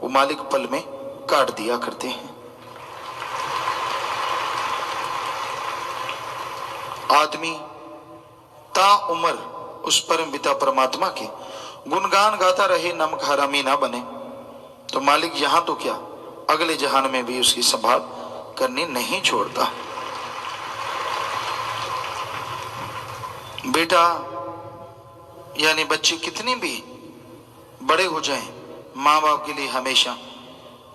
S1: वो मालिक पल में काट दिया करते हैं। आदमी ता उम्र उस परम पिता परमात्मा के गुणगान गाता रहे, नमक हरामी ना बने, तो मालिक यहां तो क्या अगले जहान में भी उसकी संभाल करनी नहीं छोड़ता। बेटा यानी बच्चे कितने भी बड़े हो जाएं, माँ बाप के लिए हमेशा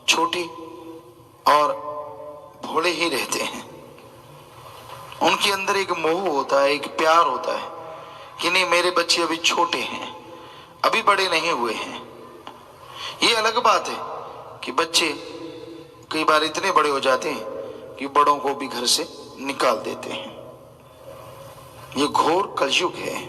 S1: छोटी और भोले ही रहते हैं। उनके अंदर एक मोह होता है, एक प्यार होता है कि नहीं मेरे बच्चे अभी छोटे हैं, अभी बड़े नहीं हुए हैं। ये अलग बात है कि बच्चे कई बार इतने बड़े हो जाते हैं कि बड़ों को भी घर से निकाल देते हैं। ये घोर कलयुग है।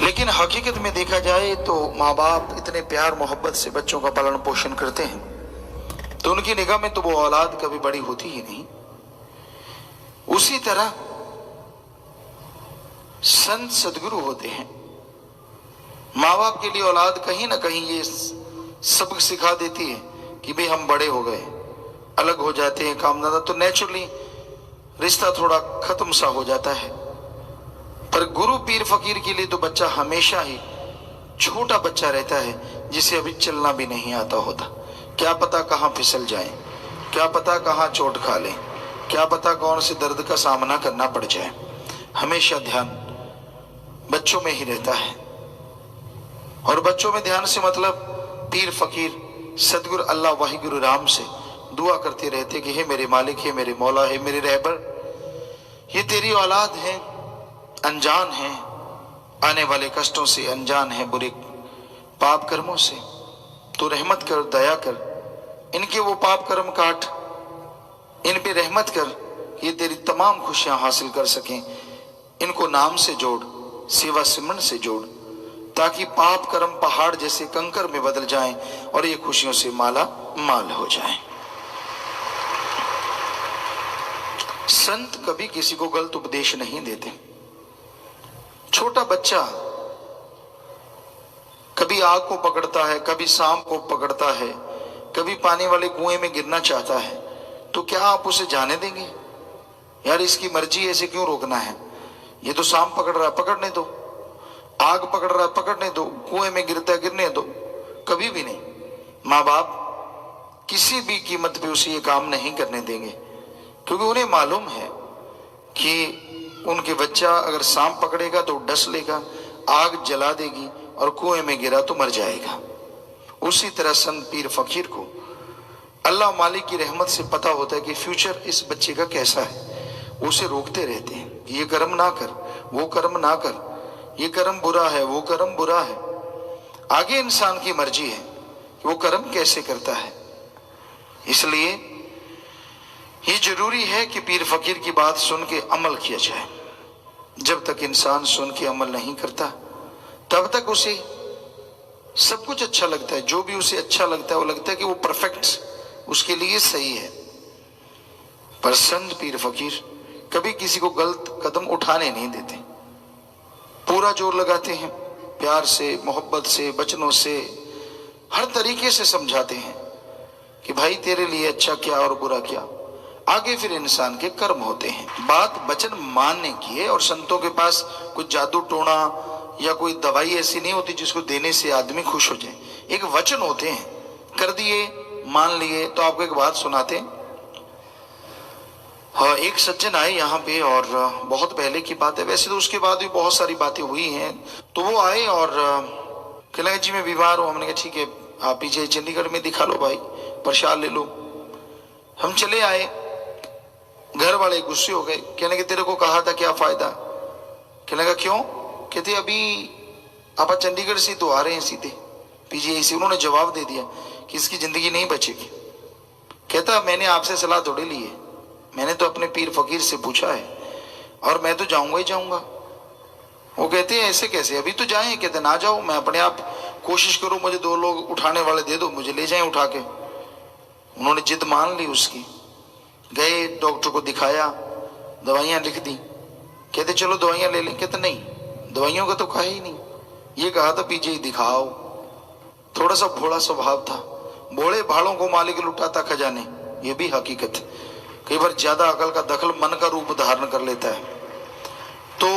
S1: लेकिन हकीकत में देखा जाए तो माँ बाप इतने प्यार मोहब्बत से बच्चों का पालन पोषण करते हैं तो उनकी निगाह में तो वो औलाद कभी बड़ी होती ही नहीं। उसी तरह संत सदगुरु होते हैं। माँ बाप के लिए औलाद कहीं ना कहीं ये सबक सिखा देती है कि भाई हम बड़े हो गए, अलग हो जाते हैं, काम धंधा, तो नेचुरली रिश्ता थोड़ा खत्म सा हो जाता है। पर गुरु पीर फकीर के लिए तो बच्चा हमेशा ही छोटा बच्चा रहता है, जिसे अभी चलना भी नहीं आता होता। क्या पता कहाँ फिसल जाए, क्या पता कहाँ चोट खा ले, क्या पता कौन से दर्द का सामना करना पड़ जाए। हमेशा ध्यान बच्चों में ही रहता है। और बच्चों में ध्यान से मतलब पीर फकीर सदगुरु अल्लाह वाहिगुरु राम से दुआ करते रहते कि हे मेरे मालिक, हे मेरे मौला, हे मेरे रहबर, ये तेरी औलाद है, अनजान है, आने वाले कष्टों से अनजान है, बुरे पाप कर्मों से, तो रहमत कर, दया कर, इनके वो पाप कर्म काट, इन पे रहमत कर, ये तेरी तमाम खुशियां हासिल कर सकें, इनको नाम से जोड़, सेवा सिमरन से जोड़, ताकि पाप कर्म पहाड़ जैसे कंकर में बदल जाएं और ये खुशियों से माला माल हो जाएं। संत कभी किसी को गलत उपदेश नहीं देते। छोटा बच्चा कभी आग को पकड़ता है, कभी सांप को पकड़ता है, कभी पानी वाले कुएं में गिरना चाहता है, तो क्या आप उसे जाने देंगे? यार इसकी मर्जी है, इसे क्यों रोकना है? ये तो सांप पकड़ रहा है, पकड़ने दो। आग पकड़ रहा है, पकड़ने दो। कुएं में गिरता है, गिरने दो। कभी भी नहीं। माँ बाप किसी भी कीमत पे उसे ये काम नहीं करने देंगे, क्योंकि उन्हें मालूम है कि उनके बच्चा अगर सांप पकड़ेगा तो डस लेगा, आग जला देगी और कुएं में गिरा तो मर जाएगा। उसी तरह संत पीर फकीर को अल्लाह मालिक की रहमत से पता होता है कि फ्यूचर इस बच्चे का कैसा है। उसे रोकते रहते हैं कि ये कर्म ना कर, वो कर्म ना कर, ये कर्म बुरा है, वो कर्म बुरा है। आगे इंसान की मर्जी है कि वो कर्म कैसे करता है। इसलिए ये जरूरी है कि पीर फकीर की बात सुन के अमल किया जाए। जब तक इंसान सुन के अमल नहीं करता तब तक उसे सब कुछ अच्छा लगता है। जो भी उसे अच्छा लगता है वो लगता है कि वो परफेक्ट उसके लिए सही है। पर संत पीर फकीर कभी किसी को गलत कदम उठाने नहीं देते। पूरा जोर लगाते हैं, प्यार से, मोहब्बत से, वचनों से, हर तरीके से समझाते हैं कि भाई तेरे लिए अच्छा क्या और बुरा क्या। आगे फिर इंसान के कर्म होते हैं। बात वचन मानने की है। और संतों के पास कुछ जादू टोना या कोई दवाई ऐसी नहीं होती जिसको देने से आदमी खुश हो जाए। एक वचन होते हैं, कर दिए, मान लिए। तो आपको एक बात सुनाते हैं। हाँ, एक सज्जन आए यहाँ पे, और बहुत पहले की बात है, वैसे तो उसके बाद भी बहुत सारी बातें हुई हैं। तो वो आए और कहने लगे जी मैं बीमार हूँ। हमने कहा ठीक है, आप पीछे चंडीगढ़ में दिखा लो भाई, प्रसाद ले लो। हम चले आए, घर वाले गुस्से हो गए। कहने लगे तेरे को कहा था, क्या फायदा? कहने लगा क्यों? कहते अभी आप चंडीगढ़ से तो आ रहे हैं सीधे पीजीआई से। उन्होंने जवाब दे दिया कि इसकी जिंदगी नहीं बचेगी। कहता मैंने आपसे सलाह थोड़ी ली है, मैंने तो अपने पीर फकीर से पूछा है और मैं तो जाऊंगा ही जाऊंगा। वो कहते हैं ऐसे कैसे, अभी तो जाएं। कहते ना जाओ, मैं अपने आप कोशिश करूं, मुझे 2 लोग उठाने वाले दे दो, मुझे ले जाएं उठा के। उन्होंने जिद मान ली उसकी। गए, डॉक्टर को दिखाया, दवाइयां लिख दी। कहते चलो दवाइयां ले लें। कहते नहीं, दवाइयों का तो कहा ही नहीं, ये कहा था पीछे ही दिखाओ। थोड़ा सा भोला स्वभाव था। भोले भाड़ों को मालिक लुटाता खजाने, ये भी हकीकत। कई बार ज्यादा अकल का दखल मन का रूप धारण कर लेता है। तो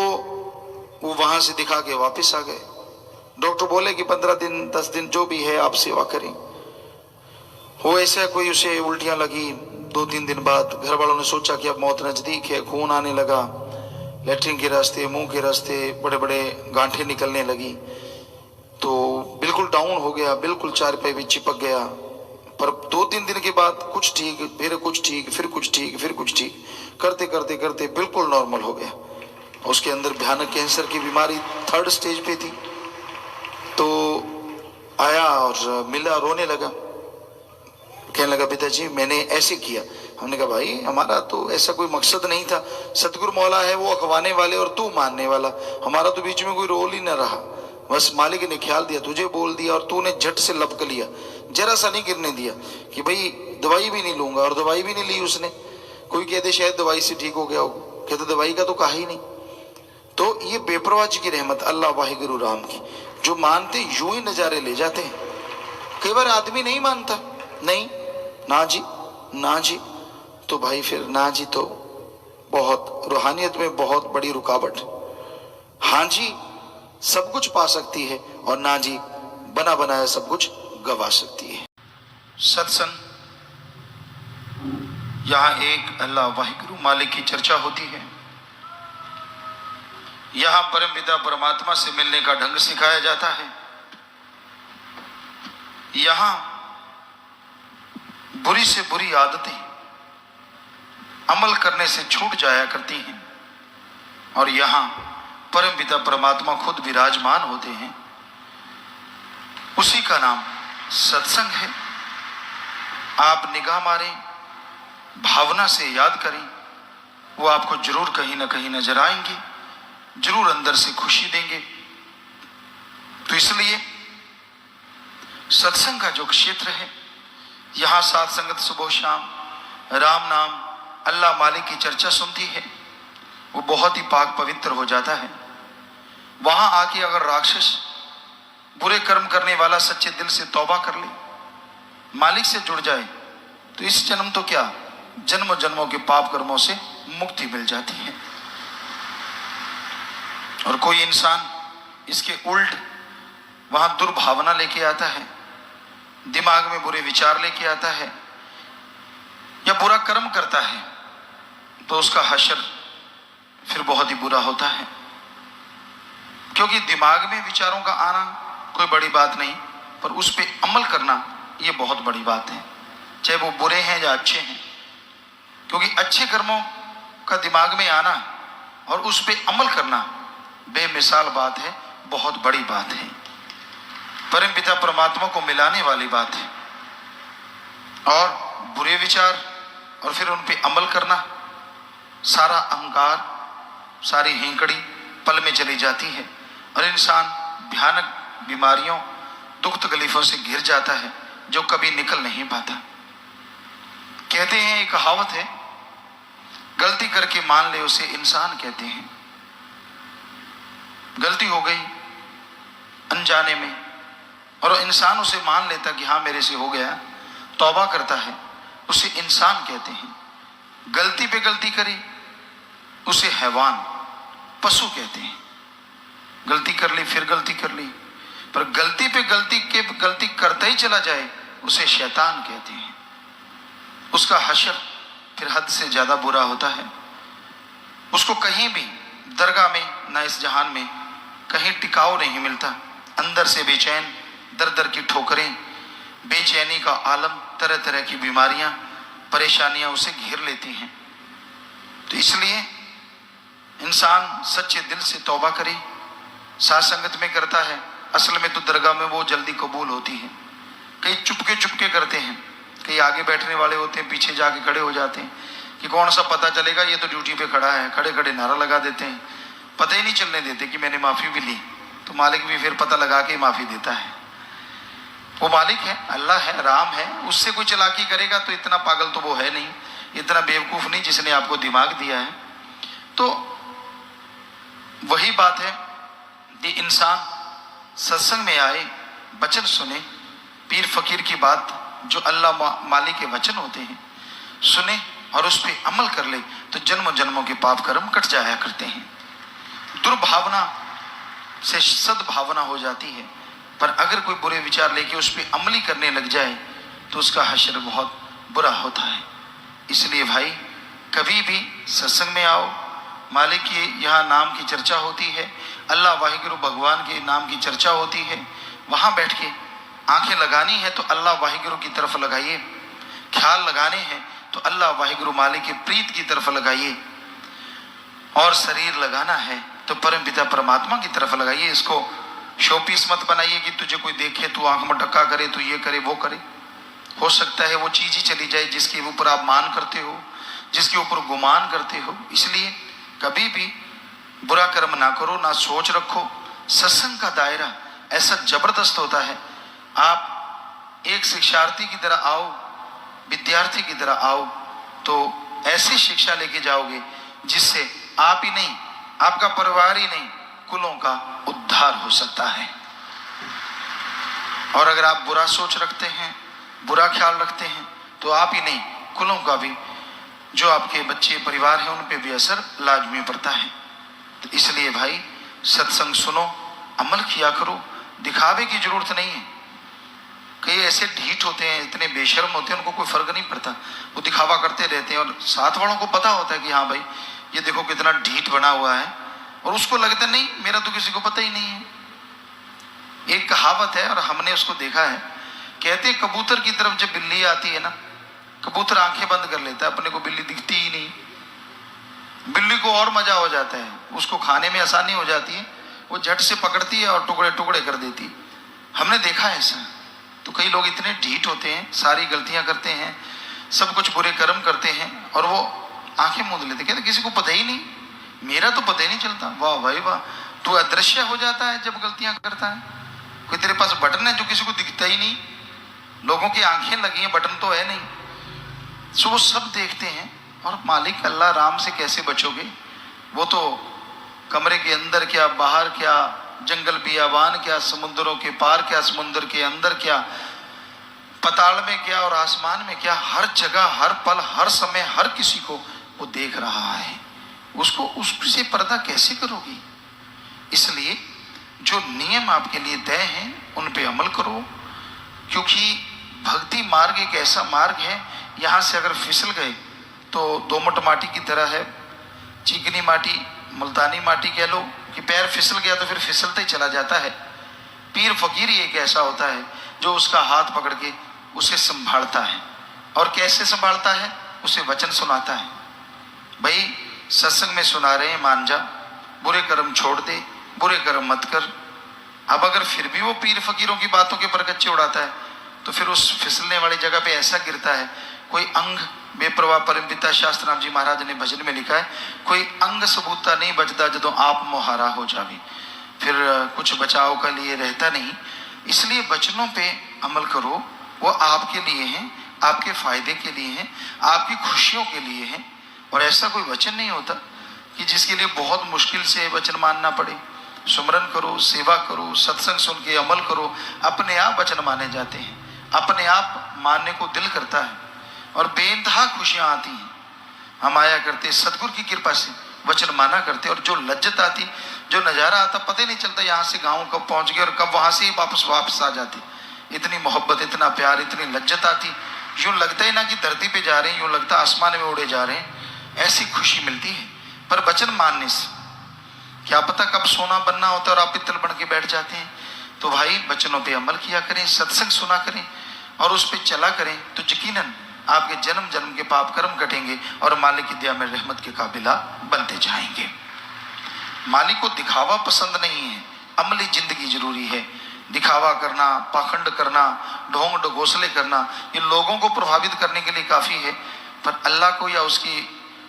S1: वो वहां से दिखा के वापस आ गए। डॉक्टर बोले कि 15 दिन 10 दिन जो भी है आप सेवा करें। वो ऐसा कोई उसे उल्टियां लगी। 2-3 दिन बाद घर वालों ने सोचा कि अब मौत नजदीक है। खून आने लगा, लेटरिन के रास्ते, मुंह के रास्ते बड़े बड़े गांठें निकलने लगी। तो बिल्कुल डाउन हो गया, बिल्कुल चारपाई भी चिपक गया। पर 2-3 दिन के बाद कुछ ठीक, फिर कुछ ठीक, फिर कुछ ठीक, फिर कुछ ठीक, करते करते करते बिल्कुल नॉर्मल हो गया। उसके अंदर भयानक कैंसर की बीमारी 3rd स्टेज पे थी। तो आया और मिला, रोने लगा। कहने लगा पिताजी मैंने ऐसे किया। हमने कहा भाई हमारा तो ऐसा कोई मकसद नहीं था। सतगुरु मौला है, वो अखवाने वाले और तू मानने वाला। हमारा तो बीच में कोई रोल ही न रहा। बस मालिक ने ख्याल दिया, तुझे बोल दिया और तूने झट से लपक लिया, जरा सा नहीं गिरने दिया कि भाई दवाई भी नहीं लूंगा। और दवाई भी नहीं ली उसने। कोई कहते शायद दवाई से ठीक हो गया हो, कहते दवाई का तो कहा ही नहीं। तो ये बेपरवाह की रहमत अल्लाह वाहिगुरु राम की, जो मानते यूं ही नजारे ले जाते हैं। कई बार आदमी नहीं मानता, नहीं ना जी ना जी, तो भाई फिर ना जी तो बहुत रूहानियत में बहुत बड़ी रुकावट। हाँ जी सब कुछ पा सकती है और ना जी बना बनाया सब कुछ गवा सकती है। सत्संग, यहाँ एक अल्लाह वाहिगुरु मालिक की चर्चा होती है। यहाँ परम पिता परमात्मा से मिलने का ढंग सिखाया जाता है। यहाँ बुरी से बुरी आदतें अमल करने से छूट जाया करती हैं। और यहाँ परम पिता परमात्मा खुद विराजमान होते हैं। उसी का नाम सत्संग है। आप निगाह मारें, भावना से याद करें, वो आपको जरूर कहीं ना कहीं नजर आएंगे। जरूर अंदर से खुशी देंगे। तो इसलिए सत्संग का जो क्षेत्र है, यहां साथ संगत सुबह शाम राम नाम अल्लाह मालिक की चर्चा सुनती है, वो बहुत ही पाक पवित्र हो जाता है। वहां आके अगर राक्षस बुरे कर्म करने वाला सच्चे दिल से तौबा कर ले, मालिक से जुड़ जाए, तो इस जन्म तो क्या, जन्म जन्मों के पाप कर्मों से मुक्ति मिल जाती है। और कोई इंसान इसके उल्ट वहां दुर्भावना लेके आता है, दिमाग में बुरे विचार लेके आता है या बुरा कर्म करता है, तो उसका हश्र फिर बहुत ही बुरा होता है। क्योंकि दिमाग में विचारों का आना कोई बड़ी बात नहीं, पर उस पर अमल करना ये बहुत बड़ी बात है, चाहे वो बुरे हैं या अच्छे हैं। क्योंकि अच्छे कर्मों का दिमाग में आना और उस पर अमल करना बेमिसाल बात है, बहुत बड़ी बात है, परम पिता परमात्मा को मिलाने वाली बात है। और बुरे विचार और फिर उन पे अमल करना, सारा अहंकार सारी हिंकड़ी पल में चली जाती है और इंसान भयानक बीमारियों दुख तकलीफों से घिर जाता है, जो कभी निकल नहीं पाता। कहते हैं, एक कहावत है, गलती करके मान ले उसे इंसान कहते हैं। गलती हो गई अनजाने में और इंसान उसे मान लेता कि हाँ मेरे से हो गया, तौबा करता है, उसे इंसान कहते हैं। गलती पे गलती करी उसे हैवान पशु कहते हैं। गलती कर ली फिर गलती कर ली, पर गलती पे गलती करता ही चला जाए उसे शैतान कहते हैं। उसका हश्र फिर हद से ज्यादा बुरा होता है। उसको कहीं भी दरगाह में ना इस जहान में कहीं टिकाव नहीं मिलता। अंदर से बेचैन, दर दर की ठोकरें, बेचैनी का आलम, तरह तरह की बीमारियां परेशानियां उसे घेर लेती हैं। तो इसलिए इंसान सच्चे दिल से तौबा करे, साथ संगत में करता है। असल में तो दरगाह में वो जल्दी कबूल होती है। कई चुपके करते हैं, कई आगे बैठने वाले होते हैं, पीछे जाके खड़े हो जाते हैं कि कौन सा पता चलेगा, ये तो ड्यूटी पे खड़ा है। खड़े खड़े नारा लगा देते हैं, पता ही नहीं चलने देते कि मैंने माफी भी ली। तो मालिक भी फिर पता लगा के माफी देता है। वो मालिक है, अल्लाह है, राम है, उससे कोई चालाकी करेगा तो इतना पागल तो वो है नहीं, इतना बेवकूफ नहीं जिसने आपको दिमाग दिया है। तो वही बात है कि इंसान सत्संग में आए, वचन सुने, पीर फकीर की बात जो अल्लाह मालिक के वचन होते हैं सुने और उस पर अमल कर ले, तो जन्म जन्मों के पाप कर्म कट जाया करते हैं। दुर्भावना से सद्भावना हो जाती है। पर अगर कोई बुरे विचार लेके उस पर अमली करने लग जाए तो उसका हश्र बहुत बुरा होता है। इसलिए भाई, कभी भी सत्संग में आओ, मालिक के यहाँ नाम की चर्चा होती है, अल्लाह वाहिगुरु भगवान के नाम की चर्चा होती है, वहाँ बैठ के आंखें लगानी है तो अल्लाह वाहिगुरु की तरफ लगाइए, ख्याल लगाने हैं तो अल्लाह वाहिगुरु मालिक के प्रीत की तरफ लगाइए, और शरीर लगाना है तो परम पिता परमात्मा की तरफ लगाइए। इसको शोपीस मत बनाइए कि तुझे कोई देखे, तू आंख में टक्का करे, तू ये करे वो करे। हो सकता है वो चीज ही चली जाए जिसके ऊपर आप मान करते हो, जिसके ऊपर गुमान करते हो। इसलिए कभी भी बुरा कर्म ना करो, ना सोच रखो। सत्संग का दायरा ऐसा जबरदस्त होता है। आप एक शिक्षार्थी की तरह आओ, विद्यार्थी की तरह आओ, तो ऐसी शिक्षा लेके जाओगे जिससे आप ही नहीं, आपका परिवार ही नहीं, कुलों का उद्धार हो सकता है। और अगर आप बुरा सोच रखते हैं, बुरा ख्याल रखते हैं, तो आप ही नहीं, कुलों का भी, जो आपके बच्चे परिवार हैं, उन पे भी असर लाजमी पड़ता है। तो इसलिए भाई, सत्संग सुनो, अमल किया करो, दिखावे की जरूरत नहीं है। कई ऐसे ढीठ होते हैं, इतने बेशर्म होते हैं, उनको कोई फर्क नहीं पड़ता, वो दिखावा करते रहते हैं। और साथ वालों को पता होता है कि हाँ भाई, ये देखो कितना ढीठ बना हुआ है, और उसको लगता नहीं मेरा तो किसी को पता ही नहीं है। एक कहावत है और हमने उसको देखा है, कहते हैं कबूतर की तरफ जब बिल्ली आती है ना, कबूतर आंखें बंद कर लेता है, अपने को बिल्ली दिखती ही नहीं। बिल्ली को और मजा हो जाता है, उसको खाने में आसानी हो जाती है, वो झट से पकड़ती है और टुकड़े टुकड़े कर देती है। हमने देखा है ऐसा। तो कई लोग इतने ढीठ होते हैं, सारी गलतियां करते हैं, सब कुछ बुरे कर्म करते हैं, और वो आंखें मूंद लेते, कहते किसी को पता ही नहीं मेरा तो पता ही नहीं चलता। वाह भाई वाह, तू अदृश्य हो जाता है जब गलतियां करता है। कोई तेरे पास बटन है जो किसी को दिखता ही नहीं, लोगों की आंखें लगी हैं, बटन तो है नहीं। सो वो सब देखते हैं। और मालिक अल्लाह राम से कैसे बचोगे? वो तो कमरे के अंदर क्या, बाहर क्या, जंगल बियाबान क्या, समुद्रों के पार क्या, समुद्र के अंदर क्या, पताल में क्या और आसमान में क्या, हर जगह, हर पल, हर समय, हर किसी को वो देख रहा है। उसको उससे पर्दा कैसे करोगी? इसलिए जो नियम आपके लिए तय हैं उन पे अमल करो, क्योंकि भक्ति मार्ग एक ऐसा मार्ग है, यहाँ से अगर फिसल गए तो दोमट माटी की तरह है, चिकनी माटी, मुल्तानी माटी कह लो, कि पैर फिसल गया तो फिर फिसलते ही चला जाता है। पीर फकीर ही एक ऐसा होता है जो उसका हाथ पकड़ के उसे संभालता है। और कैसे संभालता है? उसे वचन सुनाता है। भाई सत्संग में सुना रहे हैं, मान जा, बुरे कर्म छोड़ दे, बुरे कर्म मत कर। अब अगर फिर भी वो पीर फकीरों की बातों के परगच्चे उड़ाता है तो फिर उस फिसलने वाली जगह पे ऐसा गिरता है, कोई अंग बेप्रवाह परमपिता शास्त्र नाम जी महाराज ने भजन में लिखा है, कोई अंग सबूता नहीं बचता जदों आप मोहारा हो जावे। फिर कुछ बचाव का लिए रहता नहीं। इसलिए वचनों पे अमल करो, वो आपके लिए हैं, आपके फायदे के लिए हैं, आपकी खुशियों के लिए हैं। और ऐसा कोई वचन नहीं होता कि जिसके लिए बहुत मुश्किल से वचन मानना पड़े। सुमरन करो, सेवा करो, सत्संग सुन के अमल करो, अपने आप वचन माने जाते हैं, अपने आप मानने को दिल करता है और बेइंतहा खुशियां आती हैं। हम आया करते सदगुरु की कृपा से, वचन माना करते, और जो लज्जत आती, जो नज़ारा आता, पता ही नहीं चलता यहाँ से गाँव कब पहुँच गए और कब वहाँ से ही वापस आ जाती। इतनी मोहब्बत, इतना प्यार, इतनी लज्जत आती, यूँ लगता ही ना कि धरती पे जा रहे हैं, यूँ लगता आसमान में उड़े जा रहे हैं। ऐसी खुशी मिलती है। पर वचन मानने से क्या पता कब सोना बनना होता है और आप पित्तल बन के बैठ जाते हैं। तो भाई वचनों पे अमल किया करें, सत्संग सुना करें और उस पे चला करें, तो यकीनन आपके जन्म जन्म के पाप कर्म कटेंगे और मालिक की दया में रहमत के काबिला बनते जाएंगे। मालिक को दिखावा पसंद नहीं है, अमली जिंदगी जरूरी है। दिखावा करना, पाखंड करना, ढोंग ढगोसले करना, ये लोगों को प्रभावित करने के लिए काफ़ी है, पर अल्लाह को या उसकी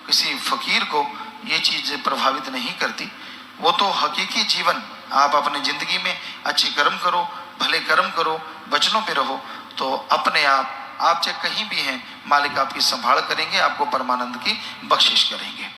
S1: किसी फकीर को ये चीज़ प्रभावित नहीं करती। वो तो हकीकी जीवन, आप अपने ज़िंदगी में अच्छे कर्म करो, भले कर्म करो, वचनों पे रहो, तो अपने आप चाहे कहीं भी हैं, मालिक आपकी संभाल करेंगे, आपको परमानंद की बख्शिश करेंगे।